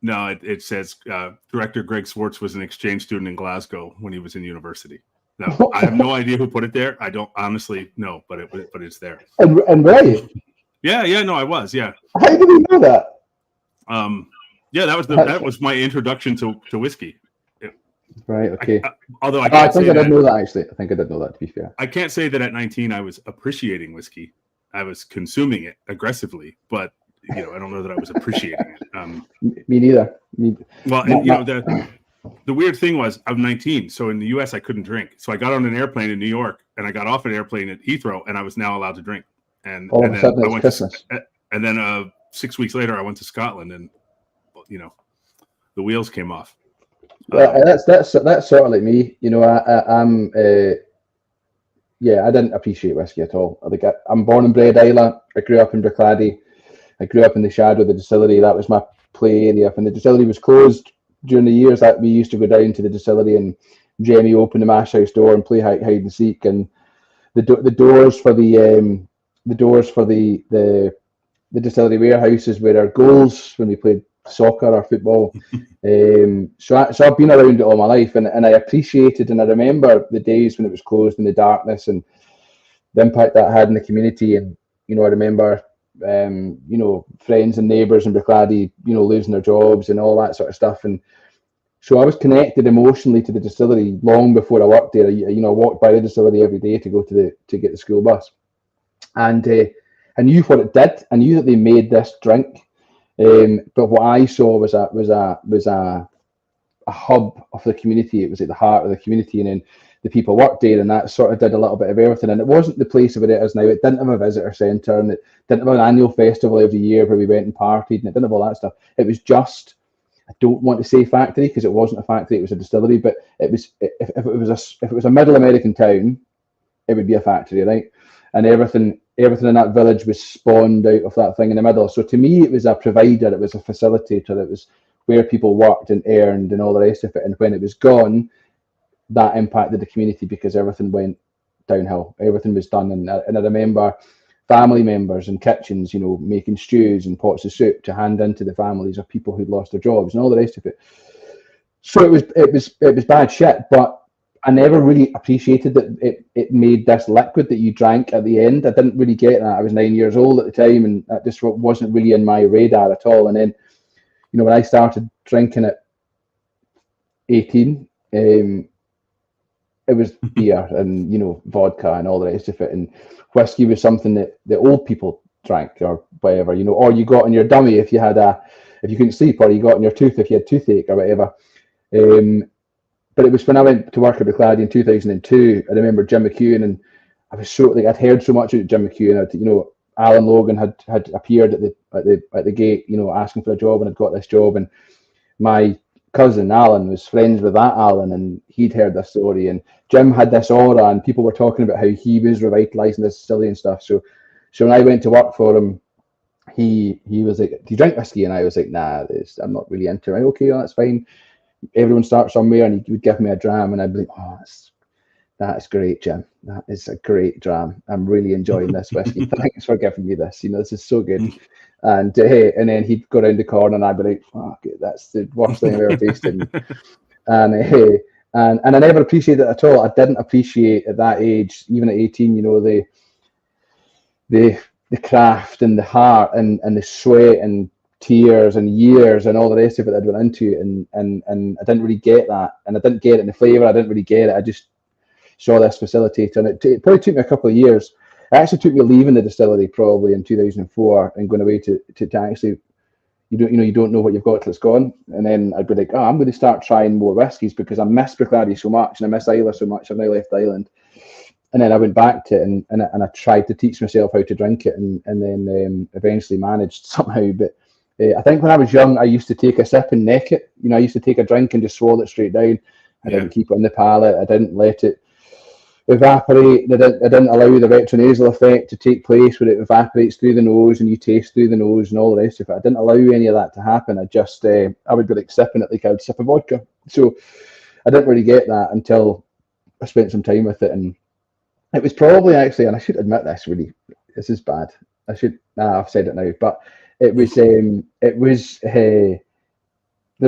No, it says director Greg Swartz was an exchange student in Glasgow when he was in university. No, I have no idea who put it there. I don't honestly know, but it's there. And right? Yeah, no, I was. Yeah. How did you know that? That was my introduction to whiskey. Right. Okay. I think I did know that actually. I think I did know that, to be fair. I can't say that at 19 I was appreciating whiskey. I was consuming it aggressively, but I don't know that I was appreciating it. Me neither. Well, the weird thing was I'm 19, so in the US I couldn't drink. So I got on an airplane in New York, and I got off an airplane at Heathrow, and I was now allowed to drink. And all of a sudden it's Christmas. And then 6 weeks later I went to Scotland, and the wheels came off. That's sort of like me. I didn't appreciate whiskey at all. I'm born and bred Isla. I grew up in Bruichladdich. I grew up in the shadow of the distillery. That was my play area. When the distillery was closed during the years that we used to go down to the distillery, and Jamie opened the mash house door and play hide and seek. And the doors for the distillery warehouses were our goals when we played soccer or football. So I've been around it all my life, and I appreciated, and I remember the days when it was closed in the darkness and the impact that had in the community. And I remember friends and neighbours in Bruichladdich losing their jobs and all that sort of stuff. And so I was connected emotionally to the distillery long before I worked there. I walked by the distillery every day to go to get the school bus, and I knew what it did. I knew that they made this drink. But what I saw was a hub of the community. It was at the heart of the community, and then the people worked there, and that sort of did a little bit of everything. And it wasn't the place of it is now. It didn't have a visitor centre, and it didn't have an annual festival every year where we went and partied, and it didn't have all that stuff. It was just, I don't want to say factory because it wasn't a factory; it was a distillery. But it was if it was a middle American town, it would be a factory, right? And everything in that village was spawned out of that thing in the middle. So to me, it was a provider, it was a facilitator, it was where people worked and earned and all the rest of it. And when it was gone, that impacted the community because everything went downhill. Everything was done. And I remember family members in kitchens, you know, making stews and pots of soup to hand into the families of people who'd lost their jobs and all the rest of it. So it was bad shit, but I never really appreciated that it made this liquid that you drank at the end. I didn't really get that. I was 9 years old at the time, and that just wasn't really in my radar at all. And then, you know, when I started drinking at 18, it was beer and, you know, vodka and all the rest of it. And whiskey was something that the old people drank or whatever, you know, or you got in your dummy if you couldn't sleep, or you got in your tooth if you had toothache or whatever. But it was when I went to work at Bruichladdich in 2002. I remember Jim McEwen, and I was so like I'd heard so much about Jim McEwen. You know, Alan Logan had appeared at the gate, you know, asking for a job, and had got this job. And my cousin Alan was friends with that Alan, and he'd heard this story. And Jim had this aura, and people were talking about how he was revitalising the distillery and stuff. So when I went to work for him, he was like, "Do you drink whiskey?" And I was like, "Nah, I'm not really into it." Okay, well, that's fine. Everyone starts somewhere, and he would give me a dram, and I'd be like, "Oh, that's great, Jim. That is a great dram. I'm really enjoying this whiskey. Thanks for giving me this. You know, this is so good." And then he'd go around the corner, and I'd be like, "Fuck it, that's the worst thing I've ever tasted." And I never appreciated it at all. I didn't appreciate at that age, even at 18, you know, the craft and the heart and the sweat and tears and years and all the rest of it that I'd went into it, and I didn't really get that, and I didn't get it in the flavour. I didn't really get it. I just saw this facilitator, and it probably took me a couple of years. It actually took me leaving the distillery probably in 2004 and going away to actually, you don't know what you've got till it's gone. And then I'd be like, oh, I'm going to start trying more whiskies because I miss Bruichladdich so much, and I miss Islay so much. I've now left the island. And then I went back to it, and I tried to teach myself how to drink it, and then eventually managed somehow. But I think when I was young, I used to take a sip and neck it. You know, I used to take a drink and just swallow it straight down. I didn't keep it on the palate. I didn't let it evaporate. I didn't allow the retronasal effect to take place where it evaporates through the nose and you taste through the nose and all the rest of it. I didn't allow any of that to happen. I would be like sipping it like I would sip a vodka. So I didn't really get that until I spent some time with it. And it was probably actually, and I should admit this, really, this is bad. I've said it now, but it was there's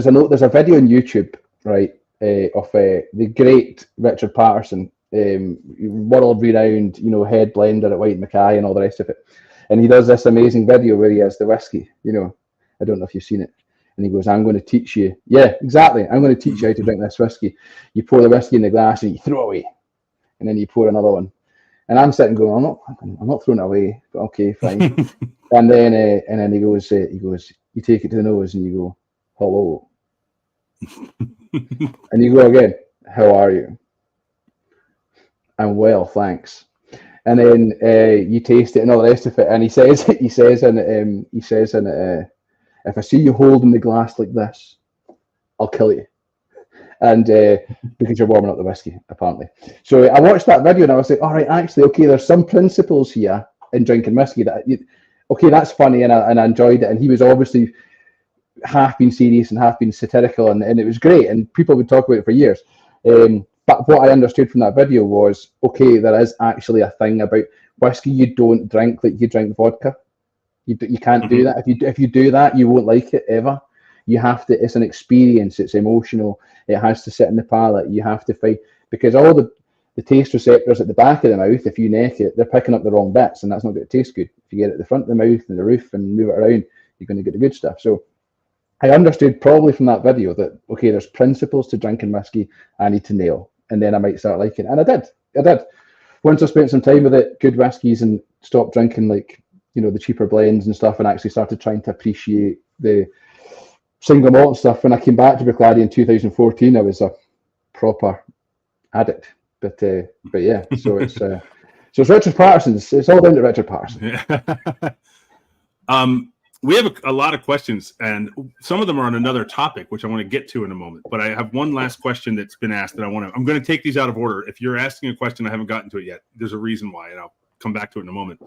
a video on YouTube, right, of the great Richard Patterson, world renowned, you know, head blender at White Mackay and all the rest of it. And he does this amazing video where he has the whiskey, you know, I don't know if you've seen it. And he goes, I'm going to teach you. Yeah, exactly. I'm going to teach you how to drink this whiskey. You pour the whiskey in the glass and you throw away. And then you pour another one. And I'm sitting going, I'm not throwing it away, but okay, fine. and then he goes, you take it to the nose and you go, hello. And you go again, how are you? I'm well, thanks. And then you taste it and all the rest of it. And he says in it, if I see you holding the glass like this, I'll kill you. And because you're warming up the whiskey, apparently. So I watched that video and I was like, all right, actually, okay, there's some principles here in drinking whiskey okay, that's funny, and I enjoyed it. And he was obviously half being serious and half being satirical, and it was great. And people would talk about it for years. But what I understood from that video was, okay, there is actually a thing about whiskey you don't drink like you drink vodka. You can't do that. If you do that, you won't like it ever. You have to. It's an experience. It's emotional. It has to sit in the palate. You have to fight, because all the taste receptors at the back of the mouth, if you neck it, they're picking up the wrong bits, and that's not going to taste good. If you get it at the front of the mouth and the roof and move it around, you're going to get the good stuff. So I understood probably from that video that, okay, there's principles to drinking whiskey I need to nail, and then I might start liking it. And I did. Once I spent some time with it, good whiskies, and stopped drinking, like, you know, the cheaper blends and stuff, and actually started trying to appreciate the single malt stuff. When I came back to Bruichladdich in 2014, I was a proper addict. But yeah, so it's Richard Patterson. It's all down to Richard Patterson. Yeah. We have a lot of questions, and some of them are on another topic, which I want to get to in a moment. But I have one last question that's been asked that I'm going to take these out of order. If you're asking a question I haven't gotten to it yet, there's a reason why, and I'll come back to it in a moment.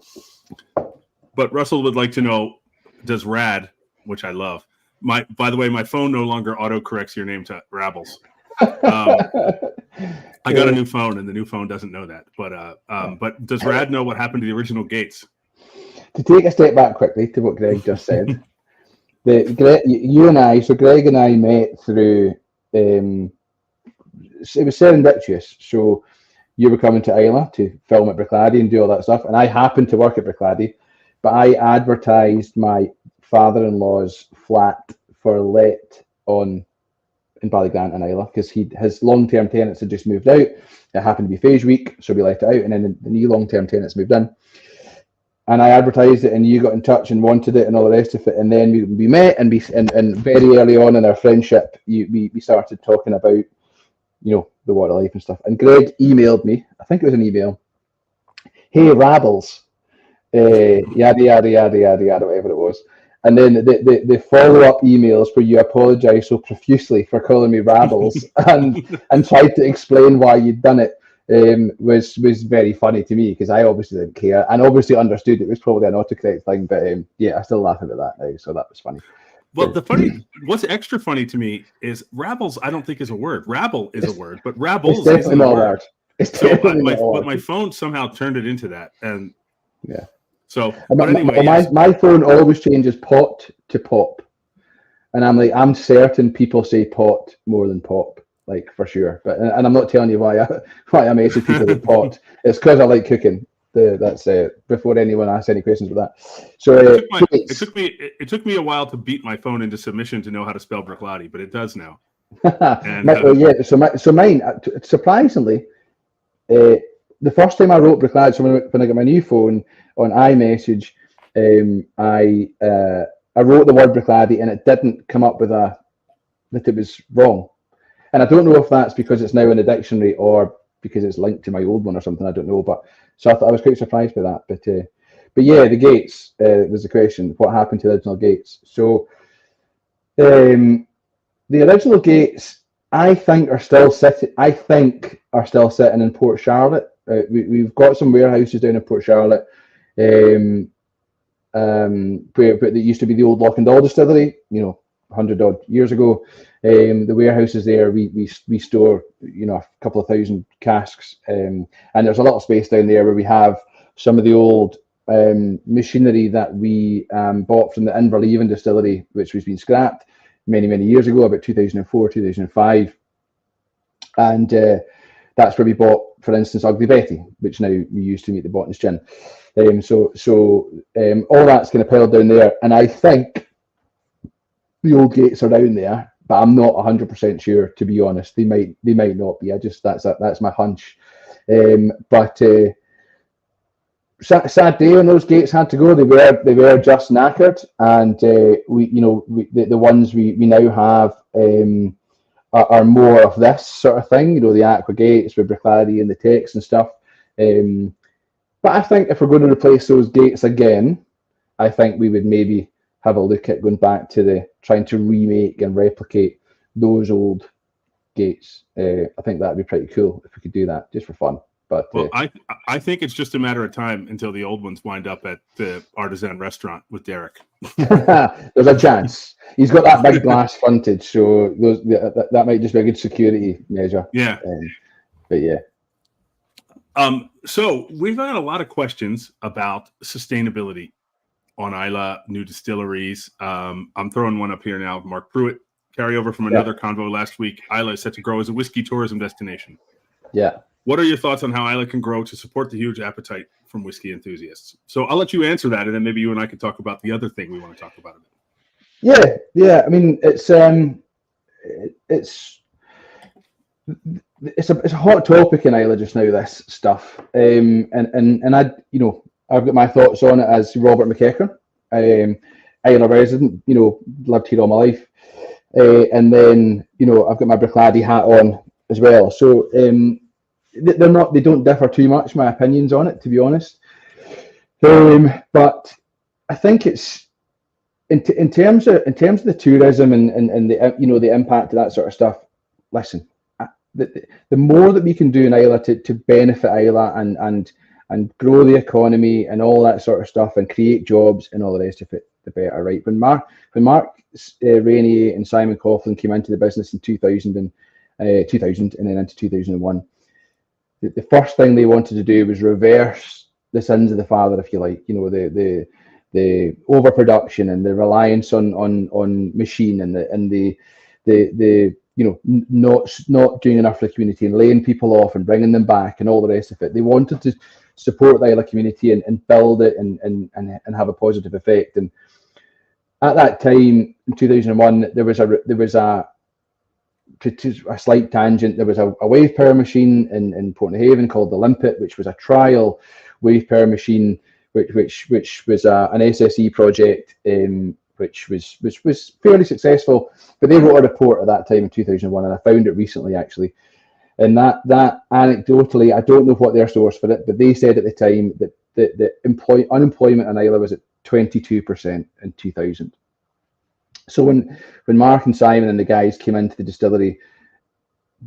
But Russell would like to know, does Rad, which I love, By the way, my phone no longer autocorrects your name to Rabbles. I got a new phone, and the new phone doesn't know that. But does Rad know what happened to the original Gates? To take a step back quickly to what Greg just said, you and I, so Greg and I met through, it was serendipitous. So you were coming to Islay to film at Bruichladdich and do all that stuff, and I happened to work at Bruichladdich, but I advertised my father-in-law's flat for let in Ballygrant and Islay, because his long-term tenants had just moved out. It happened to be phase week, so we let it out, and then the new long-term tenants moved in. And I advertised it, and you got in touch and wanted it, and all the rest of it. And then we met, and very early on in our friendship, we started talking about, the water life and stuff. And Greg emailed me. I think it was an email. Hey, Rabbles, yada yada yada yada yada, whatever it was. And then the follow-up emails where you apologise so profusely for calling me Rabbles and tried to explain why you'd done it. Was very funny to me, because I obviously didn't care and obviously understood it was probably an autocorrect thing, but I still laugh about that now, so that was funny. Well, what's extra funny to me is Rabbles I don't think is a word. Rabble is a word, but Rabbles isn't a word. But my phone somehow turned it into that, and yeah. So, but anyway, my phone always changes pot to pop, and I'm certain people say pot more than pop. Like, for sure, and I'm not telling you why I message people with pot. It's because I like cooking. That's before anyone asks any questions about that. So it took me a while to beat my phone into submission to know how to spell Bruichladdich, but it does now. And, So mine, surprisingly, the first time I wrote Bruichladdich, so when I got my new phone on iMessage, I wrote the word Bruichladdich, and it didn't come up with that it was wrong. And I don't know if that's because it's now in the dictionary or because it's linked to my old one or something. I don't know. But so I was quite surprised by that. But yeah, the Gates was the question. What happened to the original Gates? So the original Gates, I think, are still sitting in Port Charlotte. We've got some warehouses down in Port Charlotte, where that used to be the old Loch and Dall distillery. 100 odd years ago. The warehouses there, we store a couple of thousand casks, and there's a lot of space down there where we have some of the old machinery that we bought from the Inverleven distillery, which was being scrapped many years ago, about 2004, 2005, and that's where we bought, for instance, Ugly Betty, which now we use to make the Bottom's gin. So all that's kind of piled down there, and I think the old Gates are down there, but I'm not 100% sure, to be honest. They might not be. That's my hunch. But sad day when those Gates had to go. They were just knackered, and the ones we now have are more of this sort of thing. The Aqua Gates with Bruichladdich and the Tex and stuff. But I think if we're going to replace those Gates again, I think we would maybe have a look at going back to trying to remake and replicate those old Gates. I think that'd be pretty cool if we could do that, just for fun. But I think it's just a matter of time until the old ones wind up at the Artisan restaurant with Derek. There's a chance. He's got that big glass frontage, so that might just be a good security measure. Yeah. But yeah. So we've got a lot of questions about sustainability on Islay, new distilleries. I'm throwing one up here now. Mark Pruitt, carryover from another convo last week. Islay is set to grow as a whiskey tourism destination. Yeah. What are your thoughts on how Islay can grow to support the huge appetite from whiskey enthusiasts? So I'll let you answer that, and then maybe you and I can talk about the other thing we want to talk about. Yeah. I mean, it's a hot topic in Islay just now, this stuff. And I've got my thoughts on it as Rab McEachern, Islay resident, lived here all my life. And then, I've got my Bruichladdich hat on as well. So they don't differ too much, my opinions on it, to be honest. But I think it's in terms of the tourism and the the impact of that sort of stuff. Listen, the more that we can do in Islay to benefit Islay and grow the economy and all that sort of stuff and create jobs and all the rest of it, the better, right? When Mark Rainey and Simon Coughlin came into the business in 2000 and then into 2001, the first thing they wanted to do was reverse the sins of the father, if you like. You know, the overproduction and the reliance on machine and the you know, not doing enough for the community and laying people off and bringing them back and all the rest of it. They wanted to support the Islay community and build it and have a positive effect. And at that time in 2001, there was a slight tangent. There was a wave power machine in Portnahaven called the Limpet, which was a trial wave power machine, which was an SSE project, which was fairly successful. But they wrote a report at that time in 2001, and I found it recently actually. And that anecdotally, I don't know what their source for it, but they said at the time that the unemployment in Islay was at 22% in 2000. So when Mark and Simon and the guys came into the distillery,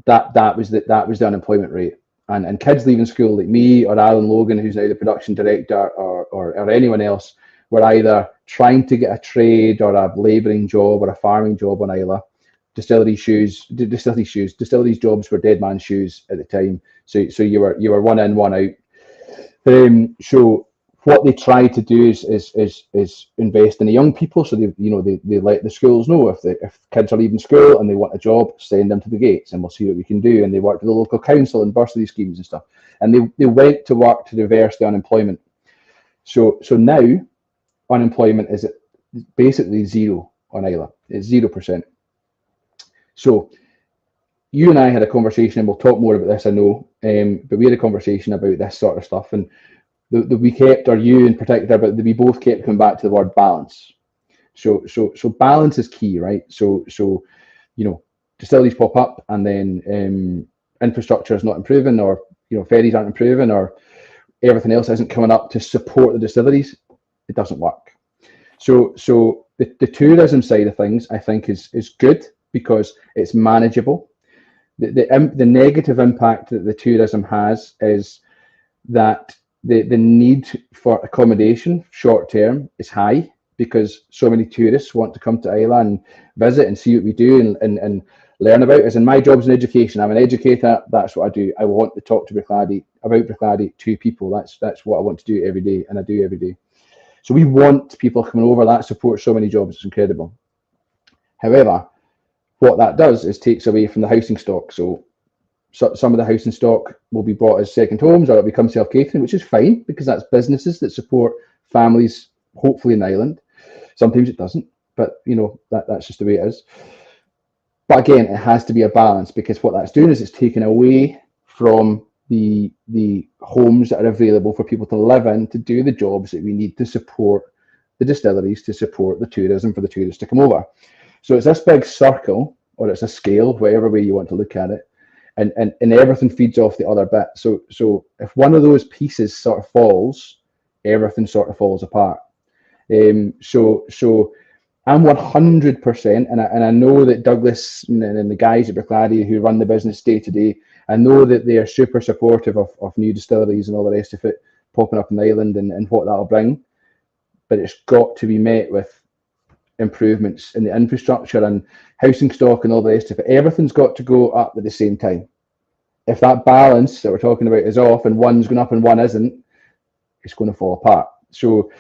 that was the unemployment rate. And kids leaving school like me or Alan Logan, who's now the production director, or anyone else, were either trying to get a trade or a labouring job or a farming job on Islay. Distillery jobs were dead man's shoes at the time. So you were one in, one out. So what they tried to do is invest in the young people. So they let the schools know if kids are leaving school and they want a job, send them to the gates and we'll see what we can do. And they worked with the local council and bursary schemes and stuff. And they went to work to reverse the unemployment. So now unemployment is basically zero on Islay. It's 0%. So you and I had a conversation, and we'll talk more about this, I know, but we had a conversation about this sort of stuff, and we kept, or you in particular, but we both kept coming back to the word balance. So balance is key, right? So you know, distilleries pop up, and then infrastructure is not improving, or ferries aren't improving, or everything else isn't coming up to support the distilleries. It doesn't work. So the tourism side of things, I think, is good because it's manageable. The negative impact that the tourism has is that the need for accommodation short term is high because so many tourists want to come to Islay and visit and see what we do and learn about. As in, my job's in education. I'm an educator. That's what I do. I want to talk to about Bruichladdich to people. That's what I want to do every day, and I do every day. So we want people coming over. That supports so many jobs. It's incredible. However, what that does is takes away from the housing stock. So some of the housing stock will be bought as second homes, or it'll become self-catering, which is fine because that's businesses that support families, hopefully in Ireland. Sometimes it doesn't, but that's just the way it is. But again, it has to be a balance, because what that's doing is it's taking away from the homes that are available for people to live in, to do the jobs that we need to support the distilleries, to support the tourism, for the tourists to come over. So it's this big circle, or it's a scale, whatever way you want to look at it, and everything feeds off the other bit. So if one of those pieces sort of falls, everything sort of falls apart. So I'm 100%, and I know that Douglas and the guys at Bruichladdich who run the business day to day, I know that they are super supportive of new distilleries and all the rest of it popping up in Ireland and what that'll bring. But it's got to be met with improvements in the infrastructure and housing stock and all the rest of it. Everything's got to go up at the same time. If that balance that we're talking about is off and one's going up and one isn't, it's going to fall apart. So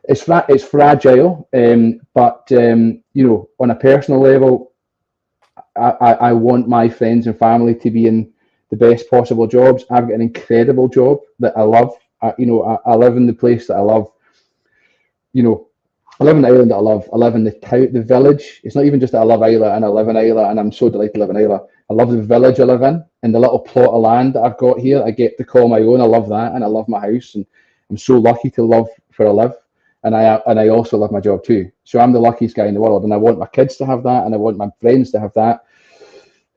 it's fragile, but on a personal level, I want my friends and family to be in the best possible jobs. I've got an incredible job that I love. I live in the place that I love. I live in the island that I love. I live in the village. It's not even just that I love Islay and I live in Islay and I'm so delighted to live in Islay. I love the village I live in and the little plot of land that I've got here. I get to call my own. I love that, and I love my house, and I'm so lucky to love where I live. And I also love my job too. So I'm the luckiest guy in the world, and I want my kids to have that, and I want my friends to have that.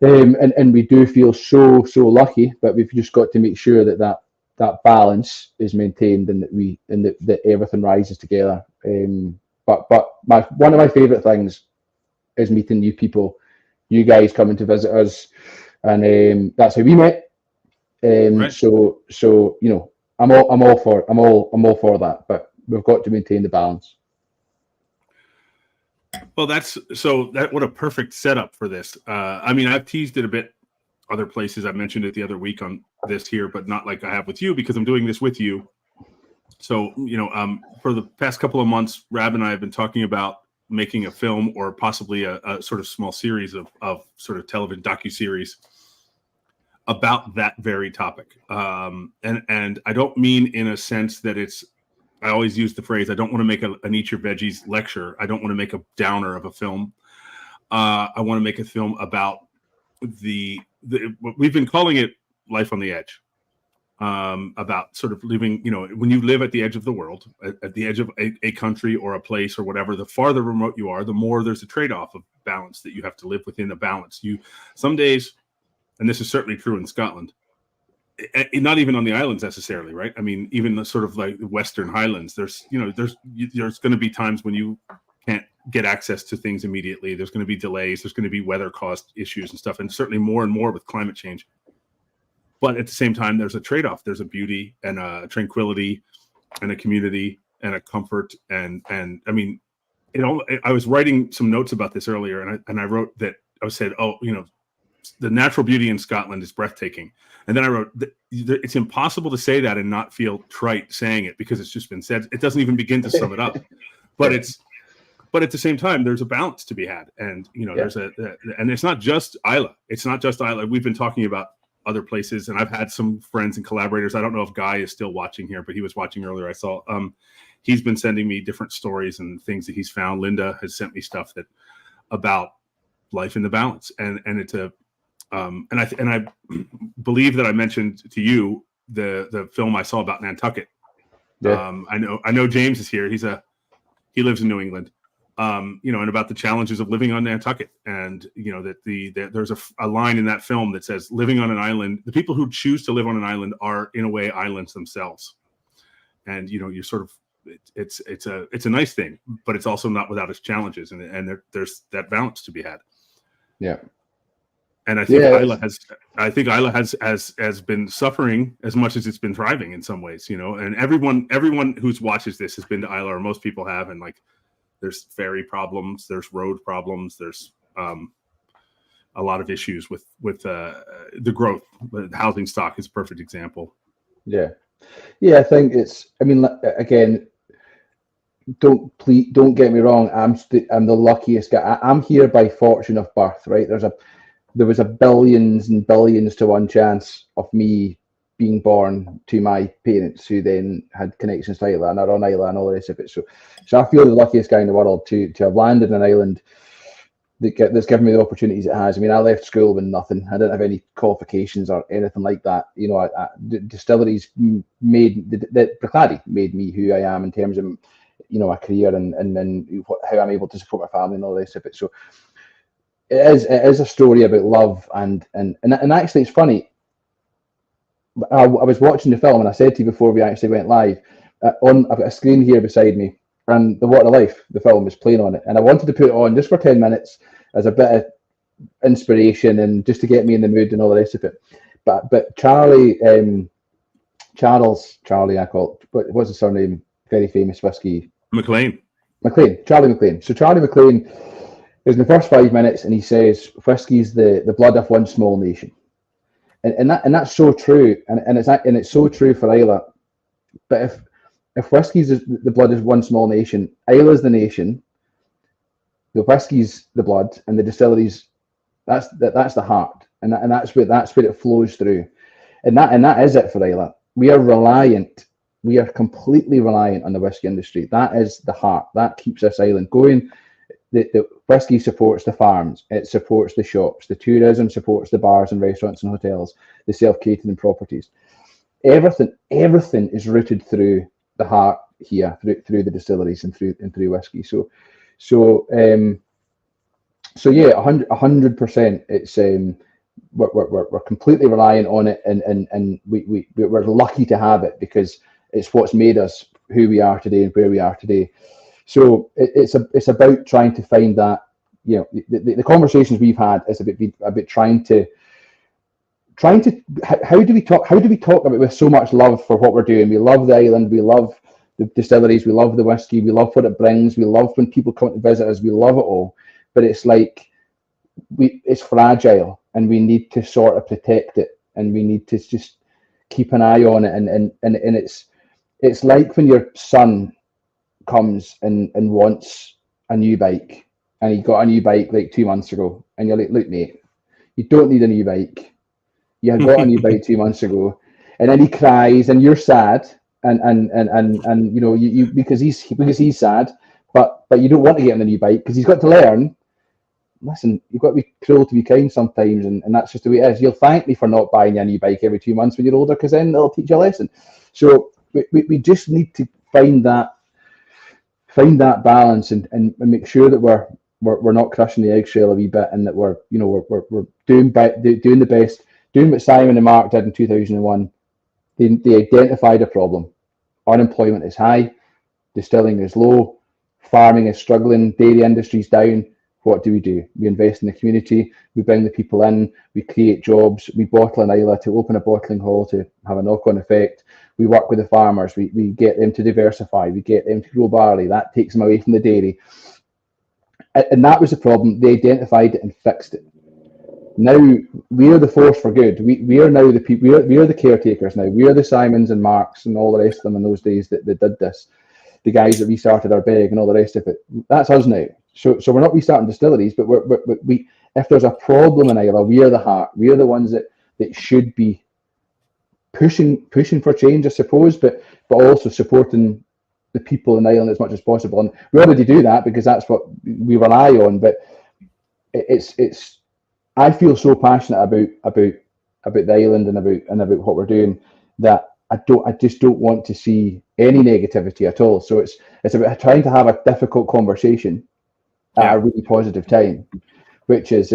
And we do feel so lucky, but we've just got to make sure that balance is maintained and that everything rises together. But one of my favourite things is meeting new people, you guys coming to visit us, and that's how we met. Right. So I'm all for that, but we've got to maintain the balance. Well, what a perfect setup for this. I mean, I've teased it a bit other places. I mentioned it the other week on this here, but not like I have with you, because I'm doing this with you. So, for the past couple of months, Rab and I have been talking about making a film, or possibly a sort of small series of sort of television docuseries about that very topic. And I don't mean in a sense that I always use the phrase, I don't want to make an Eat Your Veggies lecture. I don't want to make a downer of a film. I want to make a film about we've been calling it Life on the Edge. About sort of living, when you live at the edge of the world, at the edge of a country or a place or whatever, the farther remote you are, the more there's a trade-off of balance that you have to live within a balance. Some days, and this is certainly true in Scotland, not even on the islands necessarily, right? I mean, even the sort of like the Western Highlands, there's going to be times when you can't get access to things immediately. There's going to be delays. There's going to be weather caused issues and stuff, and certainly more and more with climate change. But at the same time, there's a trade-off. There's a beauty and a tranquility and a community and a comfort. And I mean, I was writing some notes about this earlier, and I wrote that I said, the natural beauty in Scotland is breathtaking. And then I wrote, it's impossible to say that and not feel trite saying it, because it's just been said. It doesn't even begin to sum it up. But at the same time, there's a balance to be had. And, and it's not just Islay. It's not just Islay. We've been talking about other places, and I've had some friends and collaborators. I don't know if Guy is still watching here, but he was watching earlier. I saw he's been sending me different stories and things that he's found. Linda has sent me stuff about life in the balance, and it's and I believe that I mentioned to you the film I saw about Nantucket. Yeah. I know James is here. He lives in New England. And about the challenges of living on Nantucket, and that there's a line in that film that says, living on an island, the people who choose to live on an island are in a way islands themselves. And you sort of, it's a nice thing, but it's also not without its challenges, and there's that balance to be had. Yeah. And I think Islay has been suffering as much as it's been thriving in some ways, and everyone who watches this has been to Islay, or most people have, and there's ferry problems, there's road problems, there's a lot of issues with the growth. The housing stock is a perfect example. Yeah. I think again, don't get me wrong. I'm the luckiest guy. I'm here by fortune of birth, right? There was a billions and billions to one chance of me being born to my parents, who then had connections to Islay and are on Islay and all the rest of it. So I feel the luckiest guy in the world to have landed on an island that's given me the opportunities it has. I mean, I left school with nothing. I didn't have any qualifications or anything like that. Distilleries Bruichladdich made me who I am in terms of a career and how I'm able to support my family and all the rest of it. So it is a story about love and actually it's funny. I was watching the film, and I said to you before we actually went live, I've got a screen here beside me, and The Water of Life, the film, is playing on it, and I wanted to put it on just for 10 minutes as a bit of inspiration and just to get me in the mood and all the rest of it. But Charlie, I call it, but what's his surname? Very famous whiskey. McLean. Charlie McLean. So Charlie McLean is in the first 5 minutes, and he says, whiskey's the blood of one small nation. And that's so true, and it's so true for Islay. But if whiskey's the blood is one small nation, Islay's the nation, the whiskey's the blood, and the distilleries, that's the heart, and that's where it flows through, and that is it for Islay. We are completely reliant on the whiskey industry. That is the heart that keeps this island going. The whiskey supports the farms, it supports the shops, the tourism supports the bars and restaurants and hotels, the self-catering properties. Everything is rooted through the heart here, through the distilleries and through whiskey. So yeah, 100%. It's we're completely reliant on it, and we're lucky to have it, because it's what's made us who we are today and where we are today. So it's about trying to find that, the conversations we've had is about trying to how do we talk about with so much love for what we're doing? We love the island, we love the distilleries, we love the whiskey, we love what it brings, we love when people come to visit us, we love it all. But it's like it's fragile, and we need to sort of protect it, and we need to just keep an eye on it. And it's like when your son comes and wants a new bike, and he got a new bike like 2 months ago, and you're like, look, mate, you don't need a new bike. You had got a new bike 2 months ago, and then he cries, and you're sad, and you know, you because he's sad, but you don't want to get him a new bike because he's got to learn. Listen, you've got to be cruel to be kind sometimes, and that's just the way it is. You'll thank me for not buying you a new bike every 2 months when you're older, because then it'll teach you a lesson. So we just need to find that balance and make sure that we're not crushing the eggshell a wee bit, and that we're doing the best, doing what Simon and Mark did in 2001. They identified a problem. Unemployment is high, distilling is low, farming is struggling, dairy industry's down. What do? We invest in the community, we bring the people in, we create jobs, we bottle an Islay to open a bottling hall to have a knock-on effect. We work with the farmers, we get them to diversify, we get them to grow barley. That takes them away from the dairy. And that was the problem. They identified it and fixed it. Now we are the force for good. We are now the people. We are the caretakers now. We are the Simons and Marks and all the rest of them in those days that did this. The guys that restarted our bag and all the rest of it. That's us now. So we're not restarting distilleries, but we if there's a problem in Islay, we are the heart. We are the ones that should be pushing for change, I suppose, but also supporting the people in Ireland as much as possible. And we already do that because that's what we rely on. But it's I feel so passionate about the island and about what we're doing that I just don't want to see any negativity at all. So it's about trying to have a difficult conversation at a really positive time, which is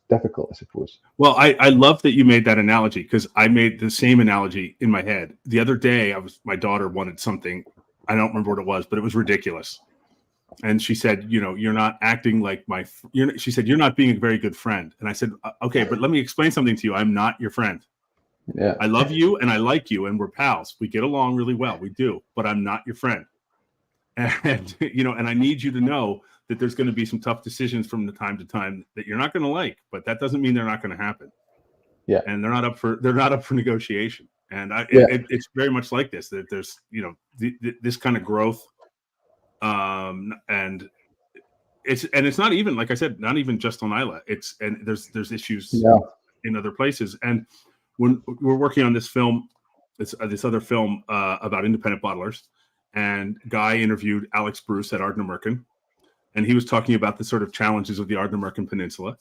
difficult, I suppose. Well, I love that you made that analogy, because I made the same analogy in my head the other day. My daughter wanted something, I don't remember what it was, but it was ridiculous, and she said, you're not acting like she said, you're not being a very good friend. And I said, okay, but let me explain something to you. I'm not your friend. Yeah, I love you and I like you and we're pals. We get along really well. We do, but I'm not your friend. And and I need you to know that there's going to be some tough decisions from time to time that you're not going to like, but that doesn't mean they're not going to happen. Yeah, and they're not up for negotiation. And it's very much like this. That there's this kind of growth, and it's not even, like I said, not even just on Islay. There's issues in other places. And when we're working on this film, this other film about independent bottlers. And Guy interviewed Alex Bruce at Ardnamurchan, and he was talking about the sort of challenges of the Ardnamurchan Peninsula.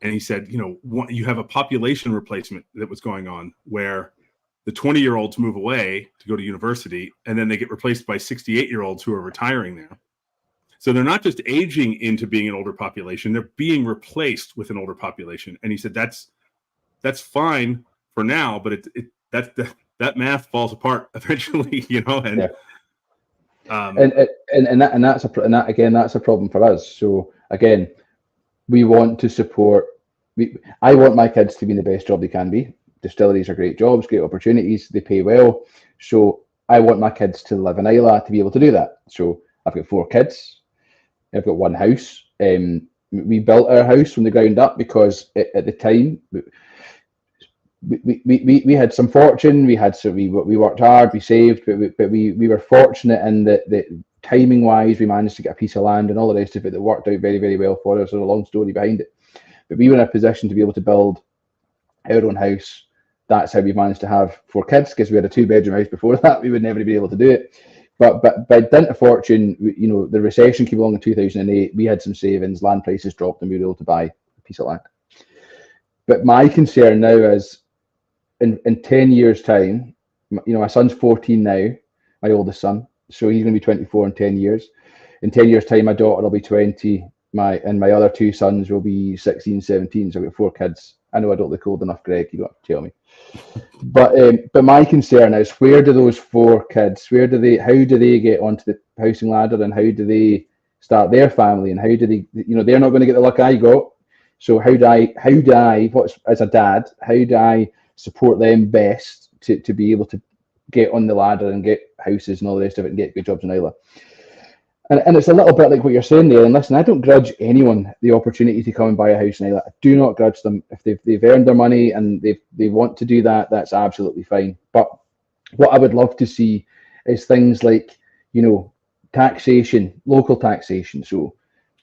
And he said, you have a population replacement that was going on where the 20-year-olds move away to go to university, and then they get replaced by 68-year-olds who are retiring now. So they're not just aging into being an older population, they're being replaced with an older population. And he said, that's fine for now, but that math falls apart eventually, and. Yeah. That's a problem for us. So again, we want to support. I want my kids to be in the best job they can be. Distilleries are great jobs, great opportunities. They pay well. So I want my kids to live in Islay to be able to do that. So I've got 4 kids. I've got 1 house. We built our house from the ground up because at the time we had some fortune. We worked hard. We saved, but we were fortunate in that timing wise, we managed to get a piece of land and all the rest of it that worked out very, very well for us. There's a long story behind it, but we were in a position to be able to build our own house. That's how we managed to have 4 kids, because we had a 2-bedroom house before that. We would never be able to do it. But by dint of fortune, the recession came along in 2008. We had some savings, land prices dropped, and we were able to buy a piece of land. But my concern now is, in 10 years' time, my son's 14 now, my oldest son, so he's going to be 24 in 10 years. In 10 years' time, my daughter will be 20, and my other 2 sons will be 16, 17, so I've got 4 kids. I know I don't look old enough, Greg, you don't have to tell me. But my concern is, where do those 4 kids, how do they get onto the housing ladder, and how do they start their family, and how do they, they're not going to get the luck I got. So how do I, as a dad, how do I support them best to be able to get on the ladder and get houses and all the rest of it and get good jobs in Islay. And it's a little bit like what you're saying there. And listen, I don't grudge anyone the opportunity to come and buy a house in Islay. I do not grudge them. If they've earned their money and they want to do that, that's absolutely fine. But what I would love to see is things like, taxation, local taxation. So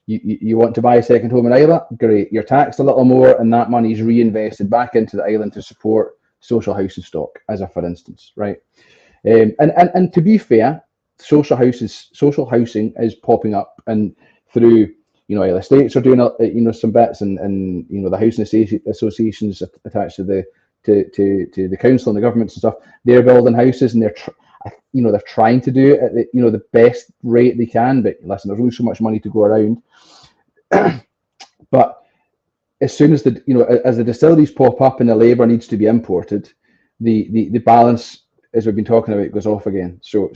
you want to buy a second home in Islay? Great. You're taxed a little more, and that money is reinvested back into the island to support social housing stock, as a for instance, right? And to be fair, social housing is popping up, and through Islay Estates are doing some bits, and the housing associations attached to the council and the governments and stuff. They're building houses, and they're trying to do it at the best rate they can. But listen, there's only so much money to go around. But as soon as as the distilleries pop up and the labour needs to be imported, the balance, as we've been talking about, goes off again. So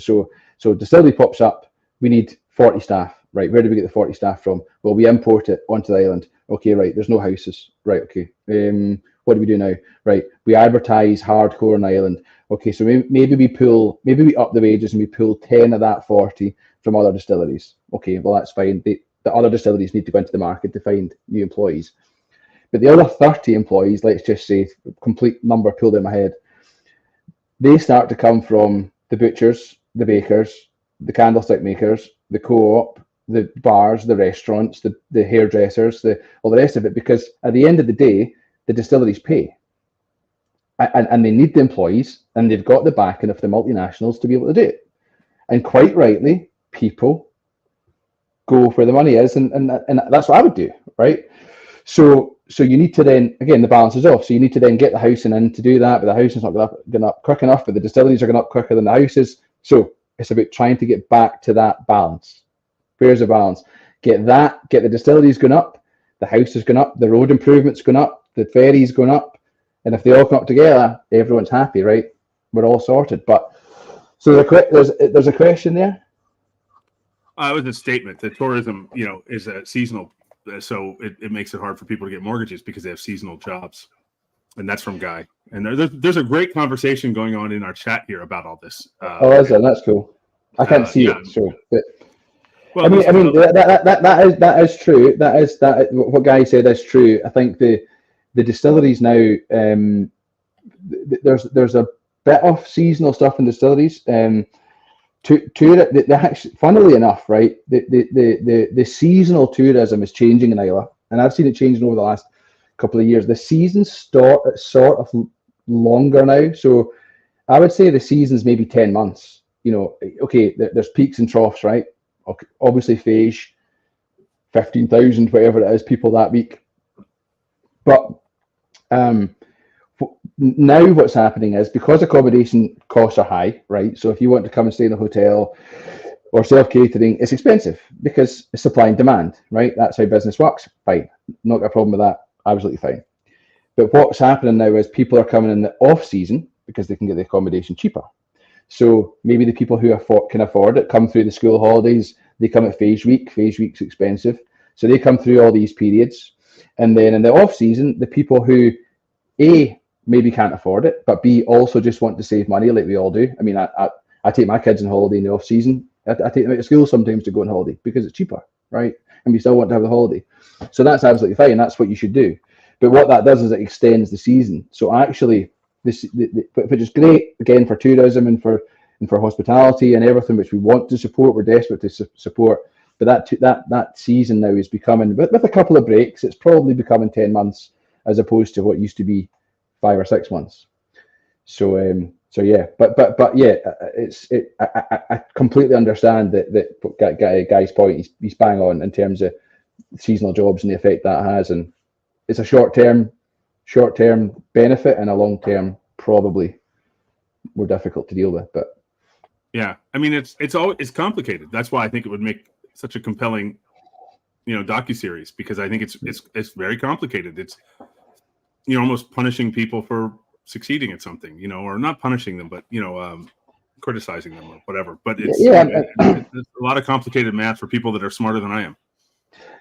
distillery pops up, we need 40 staff, right? Where do we get the 40 staff from? Well, we import it onto the island. Okay, right, there's no houses. Right, okay. What do we do now? Right, we advertise hardcore on the island. Okay, so maybe we up the wages and we pull 10 of that 40 from other distilleries. Okay, well, that's fine. The other distilleries need to go into the market to find new employees. But the other 30 employees, let's just say, complete number pulled in my head, they start to come from the butchers, the bakers, the candlestick makers, the co-op, the bars, the restaurants, the hairdressers, all the rest of it, because at the end of the day, the distilleries pay. And they need the employees, and they've got the backing of the multinationals to be able to do it. And quite rightly, people go where the money is, and that's what I would do, right? So you need to then, again, the balance is off. So you need to then get the housing in to do that, but the housing's not going up quick enough, but the distilleries are going up quicker than the houses. So it's about trying to get back to that balance. Where's the balance? Get the distilleries going up, the houses going up, the road improvements going up, the ferries going up, and if they all come up together, everyone's happy, right? We're all sorted. But so there's a question there. It was a statement that tourism, is a seasonal, so it makes it hard for people to get mortgages because they have seasonal jobs, and that's from Guy. And there's a great conversation going on in our chat here about all this. Is there? That's cool. I can't see it, so. But, well, I mean, that is true. That what Guy said is true. I think the distilleries now, there's a bit of seasonal stuff in distilleries. Funnily enough, right, the seasonal tourism is changing in Islay, and I've seen it changing over the last couple of years. The seasons sort of longer now, so I would say the season's maybe 10 months. Okay, there's peaks and troughs, right? Okay, obviously Phage, 15,000, whatever it is, people that week. But now what's happening is, because accommodation costs are high, right? So if you want to come and stay in a hotel or self-catering, it's expensive because it's supply and demand, right? That's how business works. Fine. Not got a problem with that. Absolutely fine. But what's happening now is people are coming in the off-season because they can get the accommodation cheaper. So maybe the people who can afford it come through the school holidays. They come at Phage Week. Phage Week's expensive. So they come through all these periods. And then in the off-season, the people who, A, maybe can't afford it, but B, also just want to save money like we all do. I mean, I take my kids on holiday in the off-season. I take them out of school sometimes to go on holiday because it's cheaper, right? And we still want to have the holiday. So that's absolutely fine. That's what you should do. But what that does is it extends the season. So actually, which is great, again, for tourism and for hospitality and everything, which we want to support, we're desperate to support. But that season now is becoming, with a couple of breaks, it's probably becoming 10 months as opposed to what used to be 5 or 6 months. So yeah, but yeah, I completely understand that Guy's point. He's bang on in terms of seasonal jobs and the effect that has, and it's a short-term benefit and a long-term probably more difficult to deal with. But yeah, I mean, it's complicated. That's why I think it would make such a compelling, docuseries, because I think it's very complicated. It's almost punishing people for succeeding at something, or not punishing them, but criticizing them or whatever. But it's a lot of complicated math for people that are smarter than I am.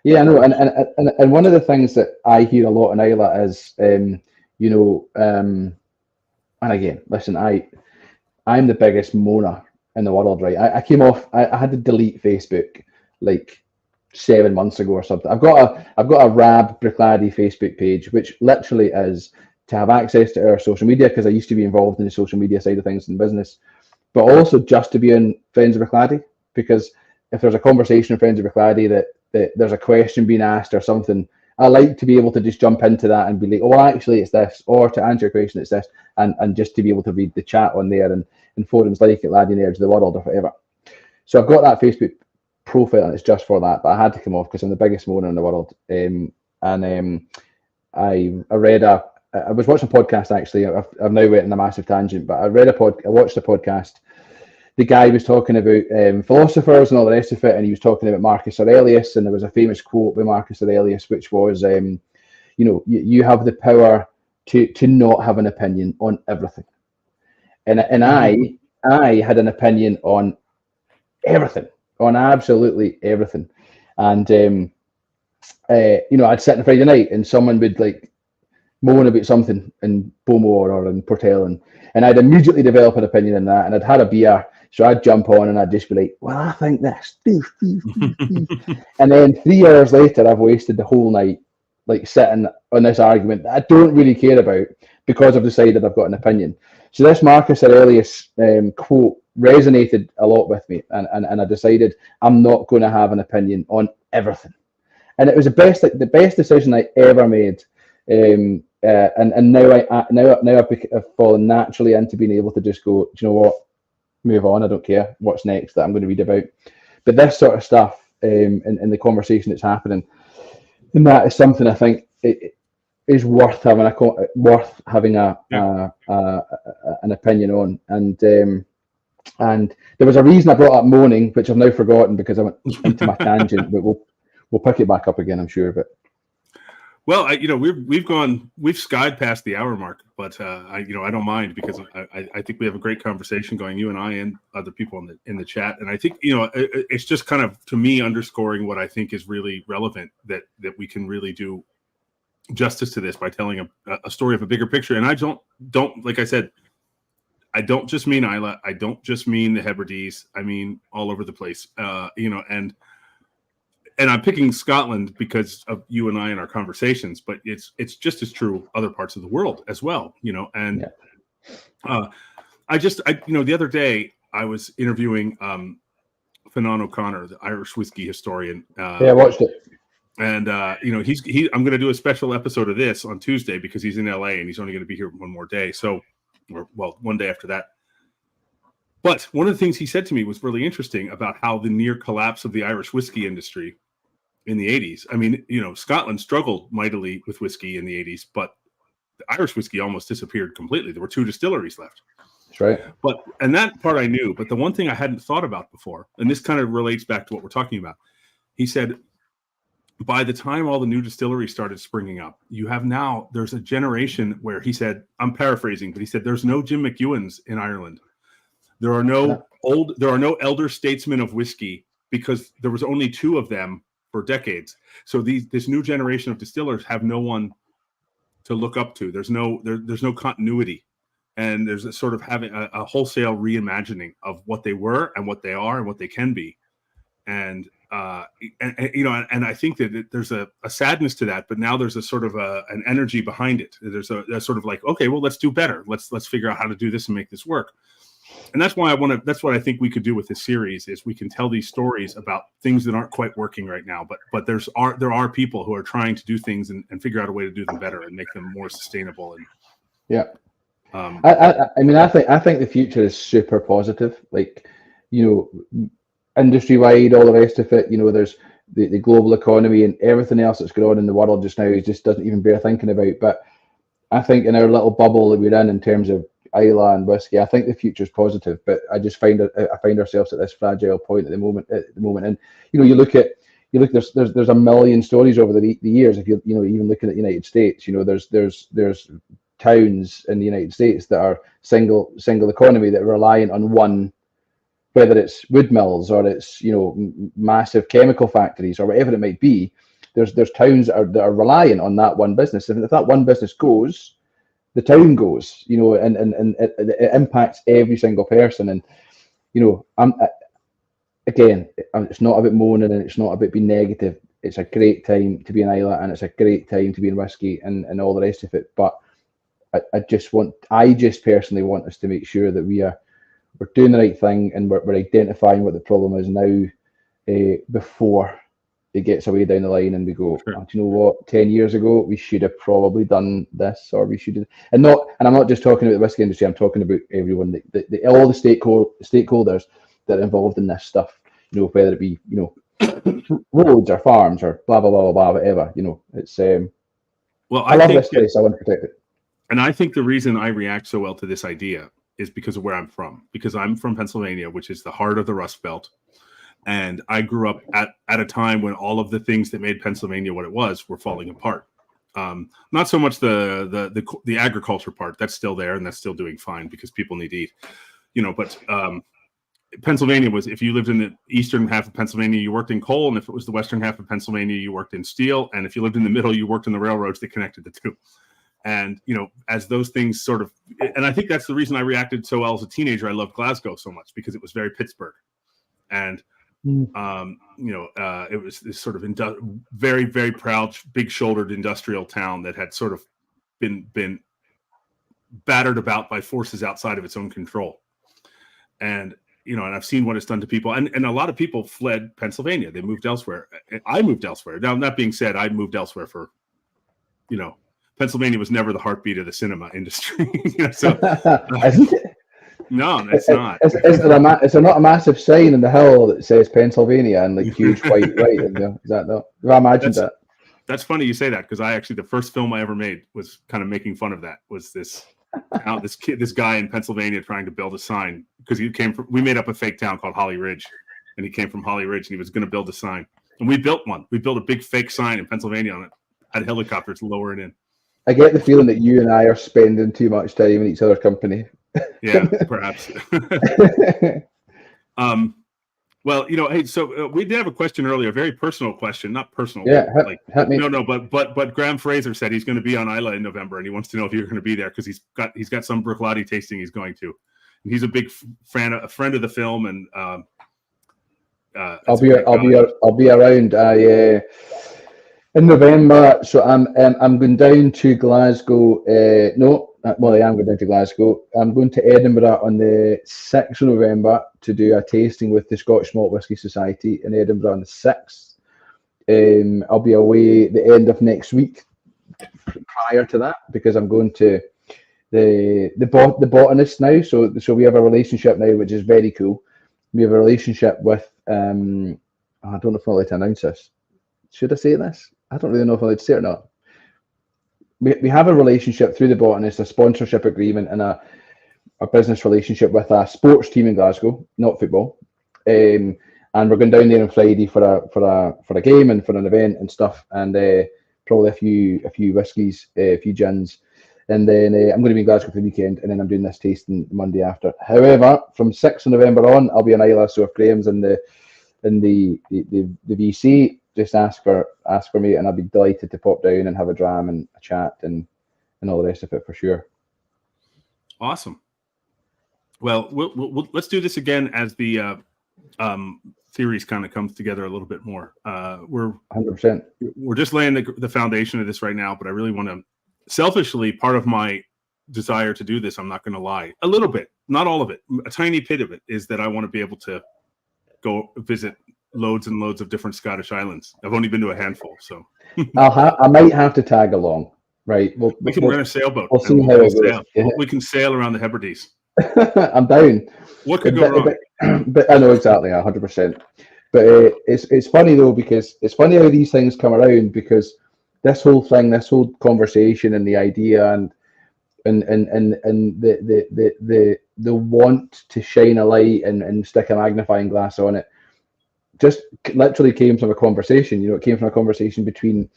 Yeah, I know, and one of the things that I hear a lot in Islay is, and again, listen, I'm the biggest moaner in the world, right? I came off. I had to delete Facebook like 7 months ago or something. I've got a Rab Bruichladdich Facebook page, which literally is to have access to our social media, because I used to be involved in the social media side of things in business, but also just to be in Friends of Bruichladdich, because if there's a conversation in Friends of Bruichladdich that there's a question being asked or something, I like to be able to just jump into that and be like, oh, actually it's this, or to answer your question it's this, and just to be able to read the chat on there and in forums like at Laddie Nerds of the World or whatever. So I've got that Facebook profile and it's just for that, but I had to come off because I'm the biggest moaner in the world. I was watching a podcast actually. I've now went on a massive tangent, but I watched a podcast. The guy was talking about philosophers and all the rest of it, and he was talking about Marcus Aurelius, and there was a famous quote by Marcus Aurelius, which was, you have the power to not have an opinion on everything. And I had an opinion on everything, on absolutely everything. And I'd sit on a Friday night and someone would like moan about something in Beaumont or in Portel, and I'd immediately develop an opinion on that, and I'd had a beer, so I'd jump on and I'd just be like, well, I think this. And then 3 hours later, I've wasted the whole night like sitting on this argument that I don't really care about because I've decided I've got an opinion. So this Marcus Aurelius quote resonated a lot with me, and I decided I'm not going to have an opinion on everything. And it was the best decision I ever made. And now I've fallen naturally into being able to just go, do you know what, move on. I don't care what's next that I'm going to read about. But this sort of stuff in the conversation that's happening, and that is something I think it is worth having an opinion on. And there was a reason I brought up moaning, which I've now forgotten because I went into my tangent. But we'll pick it back up again, I'm sure. But well, we've skied past the hour mark, but I don't mind, because I think we have a great conversation going, you and I and other people in the chat, and I think it's just kind of, to me, underscoring what I think is really relevant, that we can really do justice to this by telling a story of a bigger picture. And I don't like I said, I don't just mean Islay, I don't just mean the Hebrides, I mean all over the place, and I'm picking Scotland because of you and I in our conversations, but it's just as true other parts of the world as well, And the other day I was interviewing Finan O'Connor, the Irish whiskey historian. I watched it. And I'm going to do a special episode of this on Tuesday because he's in LA and he's only going to be here one more day. So, one day after that. But one of the things he said to me was really interesting about how the near collapse of the Irish whiskey industry in the 80s. I mean, Scotland struggled mightily with whiskey in the 80s, but the Irish whiskey almost disappeared completely. There were 2 distilleries left. That's right. And that part I knew, but the one thing I hadn't thought about before, and this kind of relates back to what we're talking about, he said, by the time all the new distilleries started springing up, there's a generation where, he said, I'm paraphrasing, but he said, there's no Jim McEwens in Ireland. There are no elder statesmen of whiskey, because there was only 2 of them for decades. So this new generation of distillers have no one to look up to. There's no continuity, and there's a sort of having a wholesale reimagining of what they were and what they are and what they can be. And I think that there's a sadness to that, but now there's a sort of an energy behind it. There's a sort of like, okay, well, let's do better. Let's figure out how to do this and make this work. And that's why that's what I think we could do with this series, is we can tell these stories about things that aren't quite working right now, but there are people who are trying to do things and figure out a way to do them better and make them more sustainable. And yeah, I think the future is super positive. Like, industry wide, all the rest of it. There's the global economy and everything else that's going on in the world just now. It just doesn't even bear thinking about. But I think in our little bubble that we're in terms of Islay and whiskey, I think the future is positive, but I just find ourselves at this fragile point at the moment. And you look, there's a million stories over the years. If you even looking at the United States, there's towns in the United States that are single economy that are reliant on one, whether it's wood mills or it's massive chemical factories or whatever it might be. There's towns that are reliant on that one business. If that one business goes, the town goes, you know, and it impacts every single person. And you know, it's not about moaning and it's not about being negative. It's a great time to be in Islay, and it's a great time to be in whiskey and all the rest of it. But I just personally want us to make sure that we're doing the right thing, and we're identifying what the problem is now, before it gets away down the line and we go, Sure. oh, do you know what, 10 years ago we should have probably done this, or we should have, and I'm not just talking about the whiskey industry, I'm talking about everyone, all the stakeholders that are involved in this stuff, you know, whether it be, you know, roads or farms or blah blah blah blah, blah, whatever, you know. It's well, I love this place, I want to protect it. And I think the reason I react so well to this idea is because of where I'm from, because I'm from Pennsylvania, which is the heart of the Rust Belt. And I grew up at a time when all of the things that made Pennsylvania what it was were falling apart. Not so much the agriculture part, that's still there and that's still doing fine because people need to eat, you know. But Pennsylvania was, if you lived in the eastern half of Pennsylvania, you worked in coal, and if it was the western half of Pennsylvania, you worked in steel, and if you lived in the middle, you worked in the railroads that connected the two. And you know, as those things sort of, and I think that's the reason I reacted so well as a teenager. I loved Glasgow so much because it was very Pittsburgh, and you know, it was this sort of very, very proud, big-shouldered industrial town that had sort of been battered about by forces outside of its own control. And you know, and I've seen what it's done to people, and a lot of people fled Pennsylvania. They moved elsewhere. I moved elsewhere. Now, that being said, I moved elsewhere for, you know, Pennsylvania was never the heartbeat of the cinema industry. You know, so isn't it? No, it's not. Is there not a massive sign in the hill that says Pennsylvania and like huge white right? Is that no? I imagined that. That's funny you say that, because I actually, the first film I ever made was kind of making fun of that. Was this guy in Pennsylvania trying to build a sign, because we made up a fake town called Holly Ridge, and he came from Holly Ridge and he was going to build a sign, and we built one. We built a big fake sign in Pennsylvania on it, had helicopters lower it in. I get the feeling that you and I are spending too much time in each other's company. Yeah, perhaps. Well, you know, hey, so we did have a question earlier, a very personal question, not personal. Yeah, hit me. No, but Graham Fraser said he's going to be on Islay in November, and he wants to know if you're going to be there, because he's got some Bruichladdich tasting he's going to, and he's a big friend of the film, and I'll be around. In November, so I'm going down to Glasgow. I am going down to Glasgow. I'm going to Edinburgh on the 6th of November to do a tasting with the Scotch Malt Whisky Society in Edinburgh on the 6th. I'll be away the end of next week prior to that, because I'm going to the botanist now. So we have a relationship now, which is very cool. We have a relationship with I don't know if I'm allowed to announce this. Should I say this? I don't really know if I'm allowed to say it or not. We have a relationship through the botanist, a sponsorship agreement, and a business relationship with a sports team in Glasgow, not football. And we're going down there on Friday for a game and for an event and stuff, and probably a few whiskies, a few gins, and then I'm going to be in Glasgow for the weekend, and then I'm doing this tasting the Monday after. However, from 6th of November on, I'll be in Islay, so if Graham's in the VC, just ask for me, and I'll be delighted to pop down and have a dram and a chat and all the rest of it for sure. Awesome. Well, we'll let's do this again as the theories kind of comes together a little bit more. We're 100%. We're just laying the foundation of this right now, but I really want to, selfishly, part of my desire to do this, I'm not going to lie, a little bit, not all of it, a tiny bit of it, is that I want to be able to go visit loads and loads of different Scottish islands. I've only been to a handful, so I might have to tag along. Right, we can rent a sailboat. We'll see how it goes. Yeah. We can sail around the Hebrides. I'm down. What could go wrong? But I know exactly, 100%. But it's funny though, because it's funny how these things come around, because this whole conversation and the idea and the want to shine a light and stick a magnifying glass on it just literally came from a conversation. You know, it came from a conversation between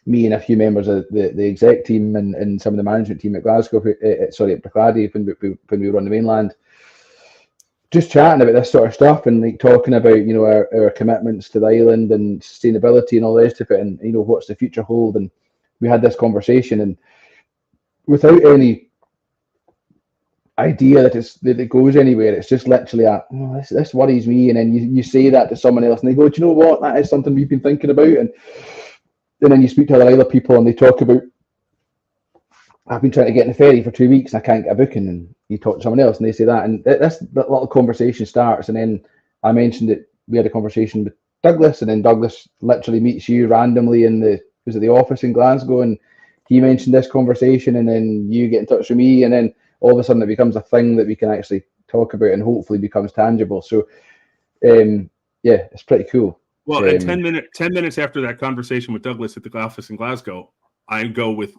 me and a few members of the exec team and some of the management team at Glasgow, at Bruichladdich, when we were on the mainland, just chatting about this sort of stuff and like talking about, you know, our commitments to the island and sustainability and all the rest of it, and you know, what's the future hold. And we had this conversation, and without any idea that it goes anywhere. It's just literally this worries me, and then you say that to someone else, and they go, do you know what? That is something we've been thinking about, and then you speak to other people, and they talk about, I've been trying to get in the ferry for 2 weeks, and I can't get a booking, and you talk to someone else, and they say that, and that little conversation starts, and then I mentioned that we had a conversation with Douglas, and then Douglas literally meets you randomly in the office in Glasgow, and he mentioned this conversation, and then you get in touch with me, and then all of a sudden it becomes a thing that we can actually talk about and hopefully becomes tangible. So, it's pretty cool. Well, and 10 minutes after that conversation with Douglas at the office in Glasgow, I go with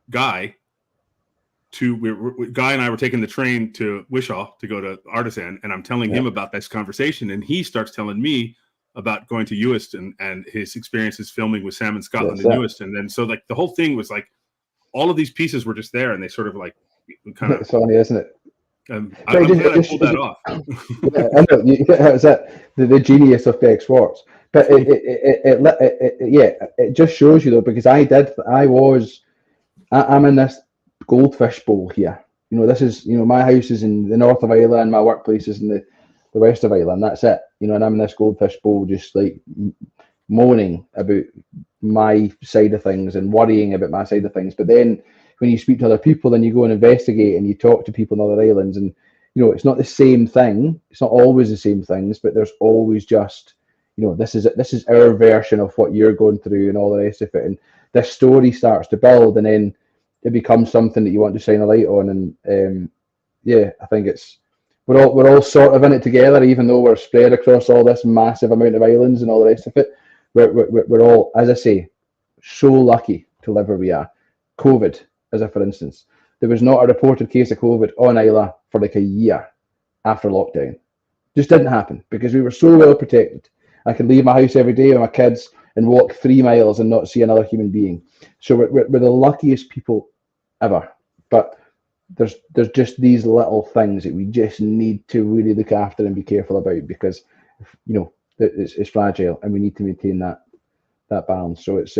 Guy Guy and I were taking the train to Wishaw to go to Artisan, and I'm telling him about this conversation, and he starts telling me about going to Euston and his experiences filming with Salmon Scotland in Euston. And so like the whole thing was like all of these pieces were just there, and they sort of like kind of funny, isn't it? I'm glad I pulled that off. Yeah, I know. It was the genius of Greg Swartz. But it just shows you though, because I'm in this goldfish bowl here. This is, my house is in the north of Ireland, my workplace is in the west of Ireland. That's it. And I'm in this goldfish bowl, just like moaning about my side of things and worrying about my side of things. But then when you speak to other people, then you go and investigate and you talk to people in other islands, and it's not the same thing. It's not always the same things, but there's always just, this is our version of what you're going through and all the rest of it. And this story starts to build, and then it becomes something that you want to shine a light on. And I think we're all sort of in it together, even though we're spread across all this massive amount of islands and all the rest of it. We're all, as I say, so lucky to live where we are. COVID, as a for instance, there was not a reported case of COVID on Islay for like a year after lockdown. Just didn't happen because we were so well protected. I could leave my house every day with my kids and walk 3 miles and not see another human being. So we're the luckiest people ever. But there's just these little things that we just need to really look after and be careful about, because it's fragile and we need to maintain that balance. So it's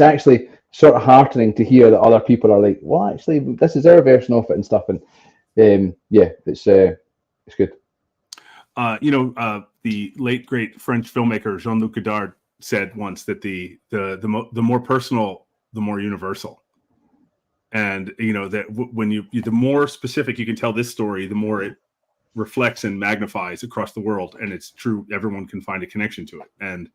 actually sort of heartening to hear that other people are like, well, actually, this is our version of it and stuff. And it's good. The late great French filmmaker Jean-Luc Godard said once that the more personal, the more universal. And that when the more specific you can tell this story, the more it reflects and magnifies across the world. And it's true, everyone can find a connection to it. And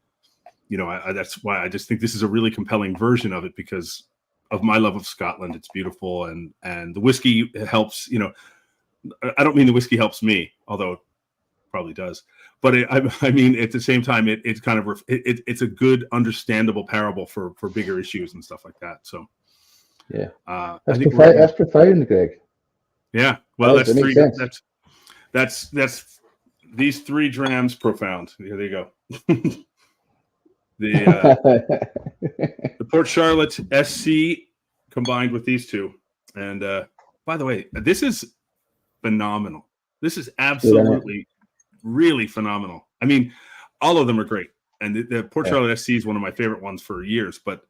that's why I just think this is a really compelling version of it, because of my love of Scotland. It's beautiful, and the whiskey helps. I don't mean the whiskey helps me, although it probably does. But I mean, at the same time, it's kind of it's a good, understandable parable for bigger issues and stuff like that. So yeah, that's profound, Greg. Yeah, well, that's three. That's these 3 drams profound. Here they go. The Port Charlotte SC combined with these two. And by the way, this is phenomenal. This is absolutely really phenomenal. I mean, all of them are great. And the Port Charlotte SC is one of my favorite ones for years. But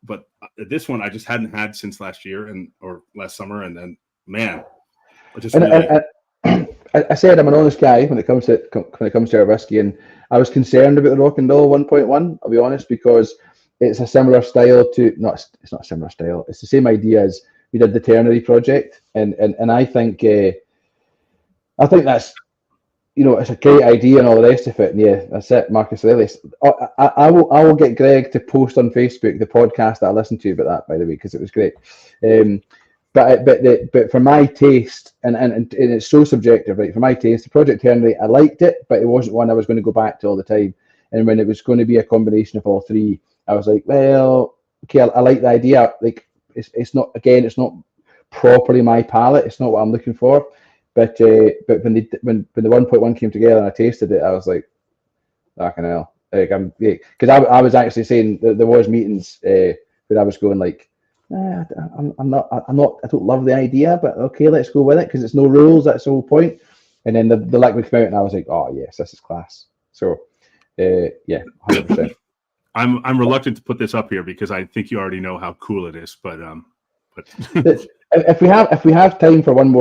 this one I just hadn't had since last year or last summer. And then, man, I said I'm an honest guy when it comes to our whiskey, and I was concerned about the Rock and Roll 1.1. I'll be honest, because it's a similar style to it's not a similar style. It's the same idea as we did the Ternary project, and I think that's it's a great idea and all the rest of it. And yeah, that's it, Marcus Aurelius. I will get Greg to post on Facebook the podcast that I listened to about that, by the way, because it was great. But for my taste, and it's so subjective, right? For my taste, the Project Ternary, I liked it, but it wasn't one I was going to go back to all the time. And when it was going to be a combination of all 3, I was like, well, okay, I like the idea. Like, it's not properly my palate. It's not what I'm looking for. But when the 1.1 came together and I tasted it, I was like, fucking hell. Like, because I was actually saying that there was meetings where I was going like, I don't love the idea, but okay, let's go with it because it's no rules. That's the whole point. And then the liquid came out, and I was like, oh yes, this is class. So, 100%. I'm reluctant to put this up here because I think you already know how cool it is, but But if we have time for one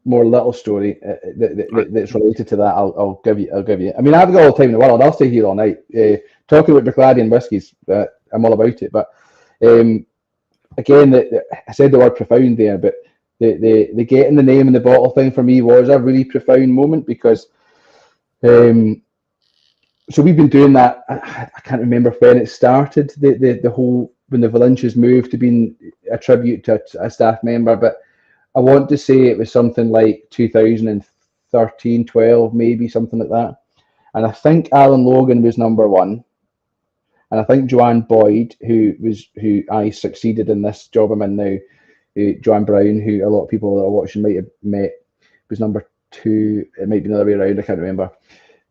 more little story that's related to that, I'll give you. I mean, I've got all the time in the world. I'll stay here all night talking about Bruichladdich and whiskies. I'm all about it. But again, I said the word profound there, but the getting the name in the bottle thing for me was a really profound moment because. So we've been doing that. I can't remember when it started. The whole when the Valencias moved to being a tribute to a staff member, but I want to say it was something like 2013, 12, maybe something like that. And I think Alan Logan was number one, and I think Joanne Boyd, who I succeeded in this job I'm in now, Joanne Brown, who a lot of people that are watching might have met, was number two. It might be the other way around. I can't remember,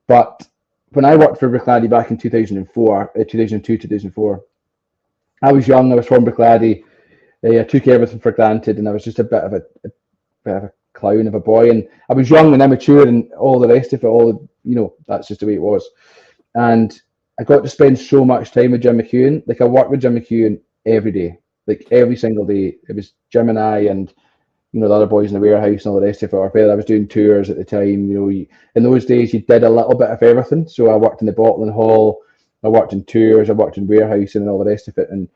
but. When I worked for Bruichladdich back in 2002, 2004, I was young. I was from Bruichladdich. I took everything for granted, and I was just a bit of a clown of a boy. And I was young and immature, and all the rest of it. That's just the way it was. And I got to spend so much time with Jim McEwan. Like I worked with Jim McEwan every day, like every single day. It was Jim and I, and the other boys in the warehouse and all the rest of it. I was doing tours at the time. In those days, you did a little bit of everything. So I worked in the bottling hall, I worked in tours, I worked in warehousing and all the rest of it. And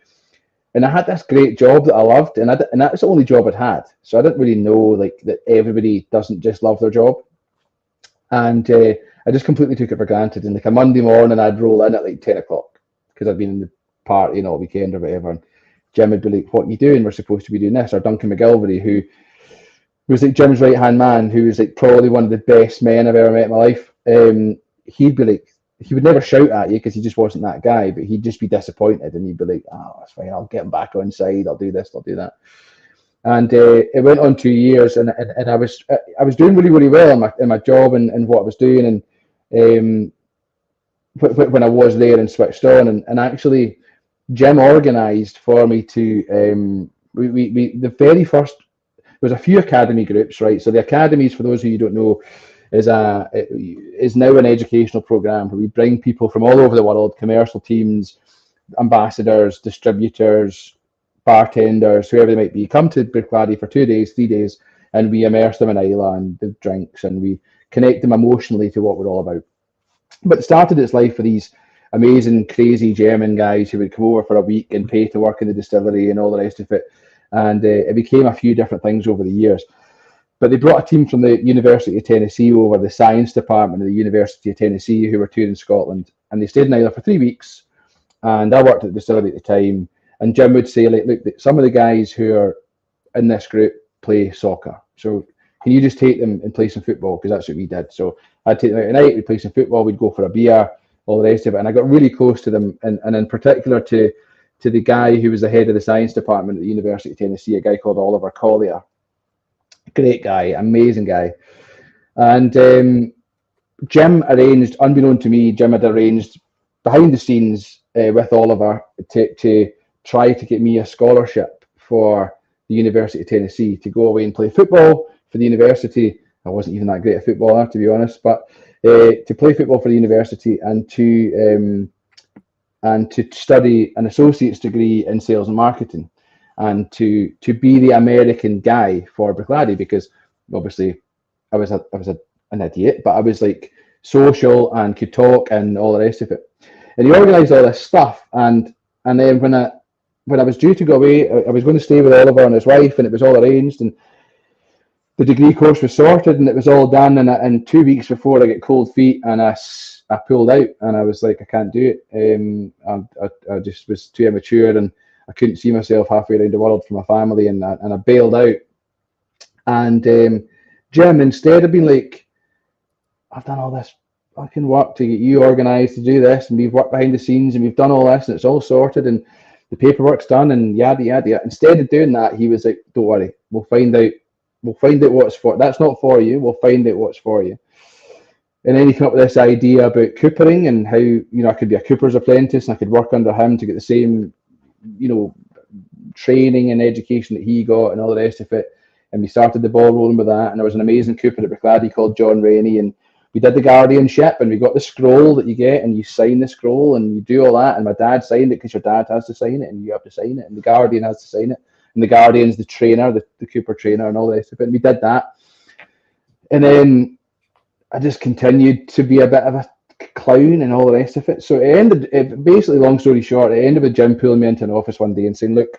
I had this great job that I loved, and that's the only job I'd had. So I didn't really know that everybody doesn't just love their job. And I just completely took it for granted. And like a Monday morning, I'd roll in at like 10 o'clock because I'd been in the party all weekend or whatever. And Jim would be like, "What are you doing? We're supposed to be doing this." Or Duncan McGilvery, who was like Jim's right hand man, who was like probably one of the best men I've ever met in my life. He'd be like, he would never shout at you because he just wasn't that guy, but he'd just be disappointed and he'd be like, "Oh, that's fine. I'll get him back on side. I'll do this. I'll do that." And it went on 2 years, and I was doing really, really well in my job and what I was doing, and when I was there and switched on, and actually Jim organised for me to the very first. There was a few academy groups, right? So the academies, for those of you who don't know, is now an educational program where we bring people from all over the world, commercial teams, ambassadors, distributors, bartenders, whoever they might be, come to Bruichladdich for 2 days, 3 days, and we immerse them in Islay and the drinks, and we connect them emotionally to what we're all about. But it started its life for these amazing, crazy German guys who would come over for a week and pay to work in the distillery and all the rest of it. And it became a few different things over the years. But they brought a team from the University of Tennessee over, the science department of the University of Tennessee, who were touring Scotland. And they stayed in Islay for 3 weeks. And I worked at the distillery at the time. And Jim would say, like, "Look, some of the guys who are in this group play soccer. So can you just take them and play some football?" Because that's what we did. So I'd take them out at night, we'd play some football, we'd go for a beer, all the rest of it. And I got really close to them, and in particular to the guy who was the head of the science department at the University of Tennessee, a guy called Oliver Collier. Great guy, amazing guy. And Jim arranged, unbeknown to me, Jim had arranged behind the scenes with Oliver to try to get me a scholarship for the University of Tennessee to go away and play football for the university. I wasn't even that great a footballer, to be honest, but to play football for the university and to study an associate's degree in sales and marketing, and to be the American guy for Bruichladdich, because obviously I was an idiot, but I was like social and could talk and all the rest of it. And he organised all this stuff, and then when I was due to go away, I was going to stay with Oliver and his wife, and it was all arranged, and the degree course was sorted, and it was all done. And 2 weeks before, I got cold feet, and I pulled out, and I was like, I can't do it. I just was too immature, and I couldn't see myself halfway around the world for my family, and I bailed out. And Jim, instead of being like, "I've done all this fucking work to get you organised to do this, and we've worked behind the scenes, and we've done all this, and it's all sorted, and the paperwork's done, and yada yada yada," instead of doing that, he was like, "Don't worry, we'll find out what's for. That's not for you. We'll find out what's for you." And then he came up with this idea about coopering, and how, I could be a cooper's apprentice and I could work under him to get the same, training and education that he got and all the rest of it. And we started the ball rolling with that. And there was an amazing cooper at Bruichladdich called John Rainey, and we did the guardianship, and we got the scroll that you get, and you sign the scroll and you do all that. And my dad signed it because your dad has to sign it, and you have to sign it, and the guardian has to sign it. and the Guardians, the trainer, the Cooper trainer, and all the rest of it. And we did that, and then I just continued to be a bit of a clown and all the rest of it. So basically, long story short, it ended with Jim pulling me into an office one day and saying, look,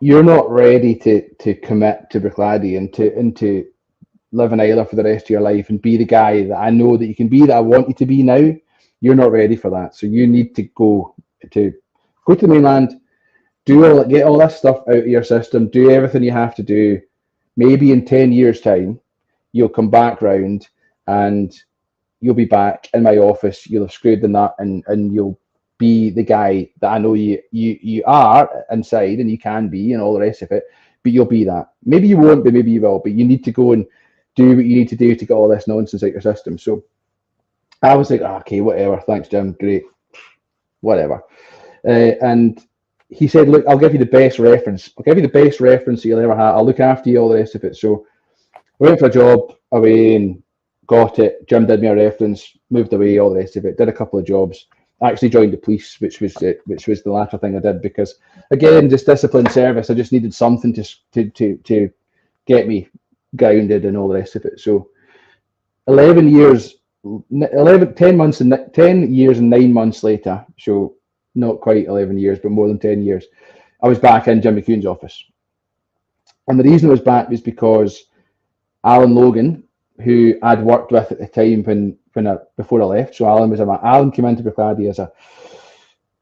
you're not ready to commit to Bruichladdich and to live in Islay for the rest of your life and be the guy that I know that you can be, that I want you to be now. You're not ready for that. So you need to go to the mainland, get all this stuff out of your system, do everything you have to do. Maybe in 10 years' time, you'll come back round and you'll be back in my office. You'll have screwed the nut and you'll be the guy that I know you are inside and you can be and all the rest of it. But you'll be that. Maybe you won't, but maybe you will. But you need to go and do what you need to do to get all this nonsense out your system. So I was like, okay, whatever. Thanks, Jim. Great. Whatever. And he said, look, I'll give you the best reference. I'll give you the best reference that you'll ever have. I'll look after you, all the rest of it. So I went for a job away and got it. Jim did me a reference, moved away, all the rest of it. Did a couple of jobs. I actually joined the police, which was the latter thing I did because, again, just discipline service. I just needed something to get me grounded and all the rest of it. So 10 years and 9 months later, so not quite 11 years, but more than 10 years, I was back in Jim McEachern's office. And the reason I was back was because Alan Logan, who I'd worked with at the time before I left, so Alan came into Bruichladdich as a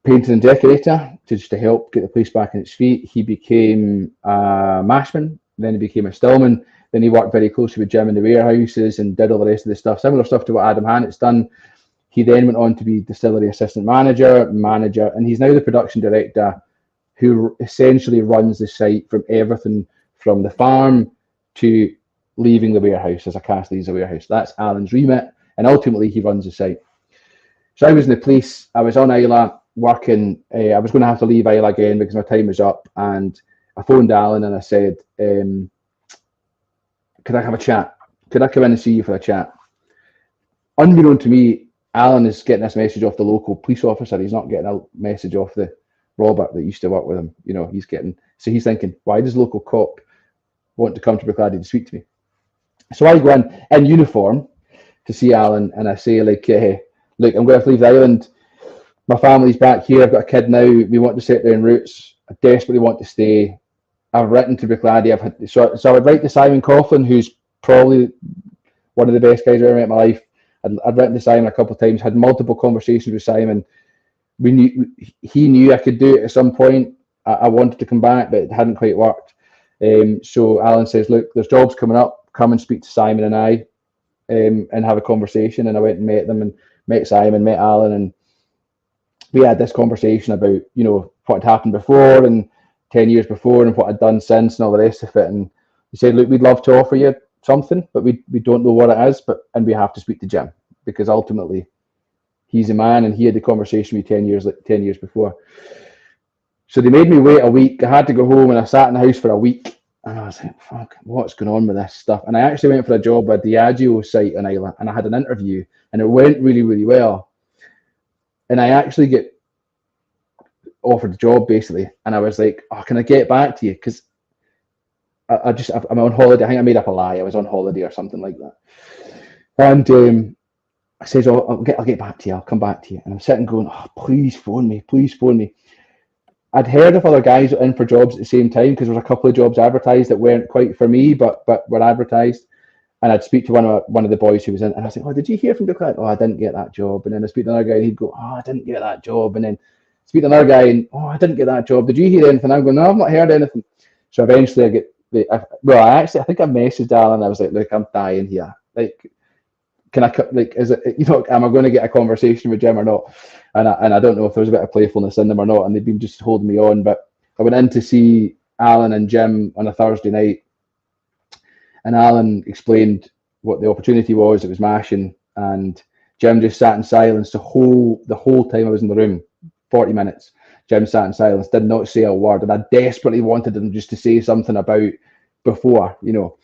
painter and decorator to help get the place back on its feet. He became a mashman, then he became a stillman. Then he worked very closely with Jim in the warehouses and did all the rest of the stuff, similar stuff to what Adam Hannett's done. He then went on to be distillery assistant manager, and he's now the production director who essentially runs the site from everything from the farm to leaving the warehouse as a cast leaves the warehouse. That's Alan's remit, and ultimately he runs the site. So I was in the police, I was on Islay working, I was going to have to leave Islay again because my time was up, and I phoned Alan and I said, could I have a chat? Could I come in and see you for a chat? Unbeknown to me, Alan is getting this message off the local police officer. He's not getting a message off the Robert that used to work with him. You know, he's he's thinking, why does the local cop want to come to Bruichladdich to speak to me? So I go in uniform to see Alan and I say, like, look, I'm going to have to leave the island. My family's back here. I've got a kid now. We want to set down roots. I desperately want to stay. I've written to Bruichladdich. So I would write to Simon Coughlin, who's probably one of the best guys I've ever met in my life. I'd written to Simon a couple of times, had multiple conversations with Simon. He knew I could do it at some point. I wanted to come back, but it hadn't quite worked. So Alan says, look, there's jobs coming up. Come and speak to Simon and I and have a conversation. And I went and met them and met Simon, met Alan, and we had this conversation about, you know, what had happened before and 10 years before and what I'd done since and all the rest of it. And he said, look, we'd love to offer you something, but we don't know what it is, and we have to speak to Jim because ultimately he's a man and he had the conversation with 10 years before. So they made me wait a week. I had to go home and I sat in the house for a week and I was like, fuck, what's going on with this stuff? And I actually went for a job at the Diageo site in Islay and I had an interview and it went really, really well. And I actually get offered a job basically, and I was like, oh, can I get back to you? Because I'm on holiday. I think I made up a lie. I was on holiday or something like that. And I says, oh, I'll get back to you. I'll come back to you. And I'm sitting going, oh, please phone me. Please phone me. I'd heard of other guys in for jobs at the same time because there was a couple of jobs advertised that weren't quite for me, but were advertised. And I'd speak to one of the boys who was in, and I was like, oh, did you hear from Bruichladdich? Oh, I didn't get that job. And then I speak to another guy, and he'd go, oh, I didn't get that job. And then speak to another guy, and oh, I didn't get that job. Did you hear anything? I'm going, no, I've not heard anything. So eventually I get I think I messaged Alan. I was like, look, I'm dying here. Like, can I, like, is it, you know, am I going to get a conversation with Jim or not? And I don't know if there was a bit of playfulness in them or not, and they've been just holding me on. But I went in to see Alan and Jim on a Thursday night, and Alan explained what the opportunity was. It was mashing, and Jim just sat in silence the whole time I was in the room. 40 minutes. Jim sat in silence, did not say a word, and I desperately wanted him just to say something about before, you know.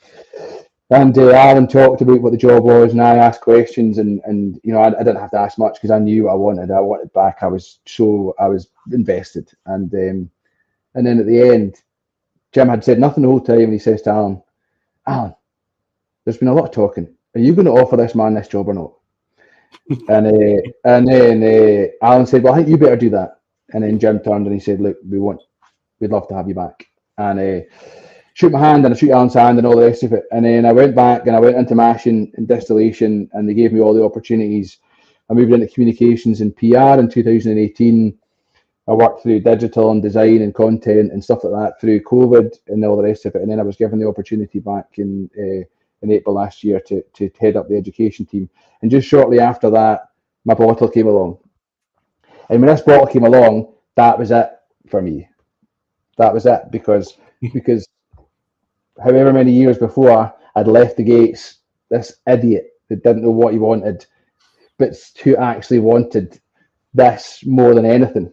And Alan talked about what the job was, and I asked questions, and you know, I didn't have to ask much because I knew what I wanted. I wanted back. I was invested, and And then at the end, Jim had said nothing the whole time, and he says to Alan, there's been a lot of talking. Are you going to offer this man this job or not? And then Alan said, well, I think you better do that. And then Jim turned and he said, look, we'd love to have you back. And shoot my hand and I shoot Alan's hand and all the rest of it. And then I went back and I went into mashing and distillation, and they gave me all the opportunities. I moved into communications and PR in 2018. I worked through digital and design and content and stuff like that through COVID and all the rest of it. And then I was given the opportunity back in April last year to head up the education team. And just shortly after that, my bottle came along. And when this bottle came along, that was it for me. That was it because however many years before, I'd left the gates, this idiot that didn't know what he wanted, but who actually wanted this more than anything.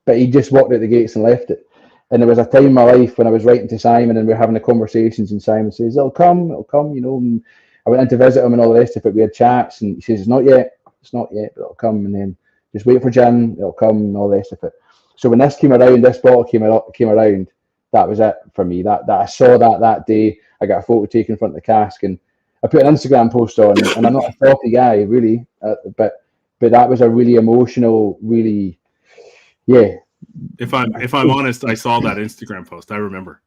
But he just walked out the gates and left it. And there was a time in my life when I was writing to Simon and we were having the conversations, and Simon says, it'll come, you know. And I went in to visit him and all the rest of it. We had chats and he says, it's not yet, but it'll come. And then just wait for Jim, it'll come, and all the rest of it. So when this bottle came around, that was it for me. That I saw that day. I got a photo taken in front of the cask, and I put an Instagram post on. And I'm not a filthy guy, really, but that was a really emotional, really, yeah. If I'm honest, I saw that Instagram post. I remember.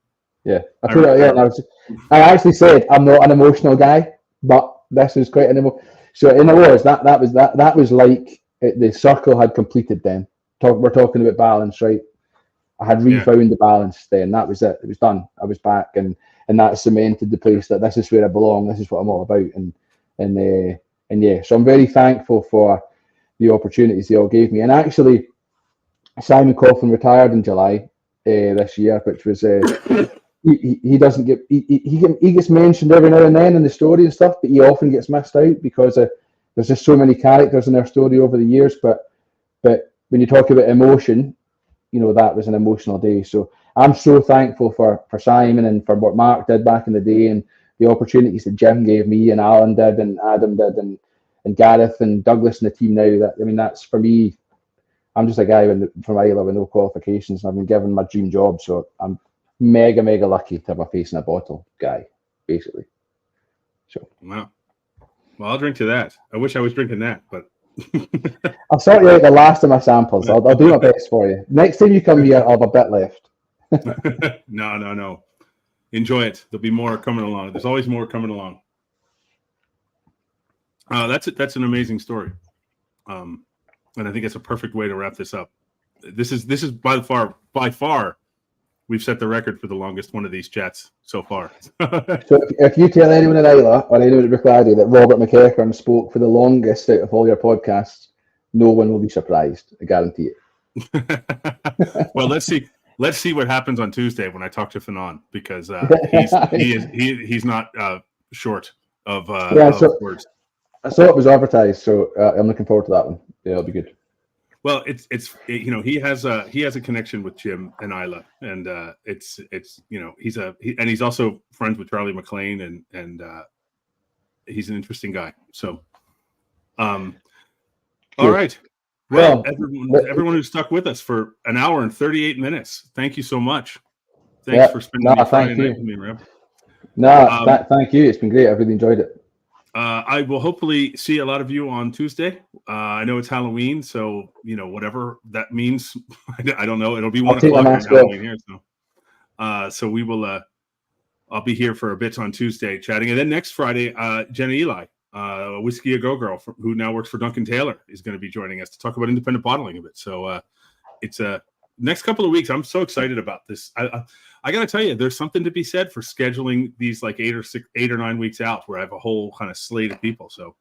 Yeah, I actually said I'm not an emotional guy, but this is quite an emotional. So in other words, that was like the circle had completed. Then we're talking about balance, right? I had refound the balance. Then that was it. It was done. I was back, and that cemented the place that this is where I belong. This is what I'm all about, and yeah. So I'm very thankful for the opportunities they all gave me. And actually, Simon Coughlin retired in July this year, which was he doesn't get he gets mentioned every now and then in the story and stuff, but he often gets missed out because there's just so many characters in their story over the years. But when you talk about emotion, you know, that was an emotional day. So I'm so thankful for Simon and for what Mark did back in the day, and the opportunities that Jim gave me and Alan did and Adam did and Gareth and Douglas and the team now. That's for me. I'm just a guy from Ireland with no qualifications, and I've been given my dream job. So I'm mega lucky to have my face in a bottle guy, basically. So wow. Well, I'll drink to that. I wish I was drinking that, but I'll sort you out the last of my samples. I'll do my best for you. Next time you come here, I'll have a bit left. No. Enjoy it. There'll be more coming along. There's always more coming along. That's an amazing story. And I think it's a perfect way to wrap this up. This is by far, we've set the record for the longest one of these chats so far. So if you tell anyone in Islay or anyone at Bruichladdich that Robert McEachern spoke for the longest out of all your podcasts, no one will be surprised. I guarantee it. Well, let's see what happens on Tuesday when I talk to Fanon, because he's not short of words. I saw it was advertised, so I'm looking forward to that one. Yeah, it'll be good. Well, he has a connection with Jim and Isla, and he's also friends with Charlie McLean, and he's an interesting guy. So, all right. Well, everyone who stuck with us for an hour and 38 minutes, thank you so much. Thanks for spending Friday night with me, Rab. Thank you. It's been great. I've really enjoyed it. I will hopefully see a lot of you on Tuesday. I know it's Halloween, so whatever that means, I don't know. It'll be 1 o'clock on Halloween here, so we will. I'll be here for a bit on Tuesday chatting, and then next Friday, Jenna Eli, Whiskey A Go Girl, who now works for Duncan Taylor, is going to be joining us to talk about independent bottling a bit. So it's next couple of weeks. I'm so excited about this. I got to tell you, there's something to be said for scheduling these like 8 or 9 weeks out, where I have a whole kind of slate of people. So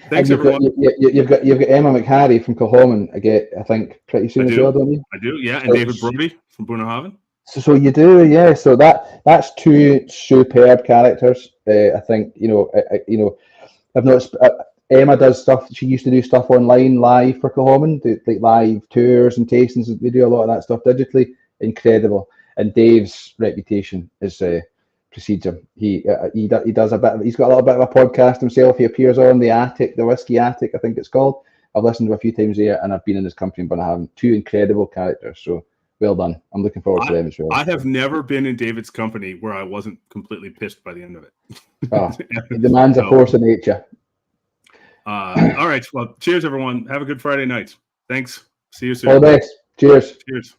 thanks, everyone. You've got Emma McHarry from Kilholman, I think, pretty soon as well, don't you? I do, yeah. And David Brody from Bruichladdich. So you do, yeah. So that's two superb characters. I think I've noticed Emma does stuff. She used to do stuff online live for Kilholman, like live tours and tastings. They do a lot of that stuff digitally. Incredible. And Dave's reputation precedes him. He does a bit. He's got a little bit of a podcast himself. He appears on the Attic, the Whiskey Attic, I think it's called. I've listened to a few times there, and I've been in his company, but I have two incredible characters. So well done. I'm looking forward to them as well. I have never been in David's company where I wasn't completely pissed by the end of it. The man's a force of nature. All right. Well, cheers, everyone. Have a good Friday night. Thanks. See you soon. All the best. Cheers. Cheers.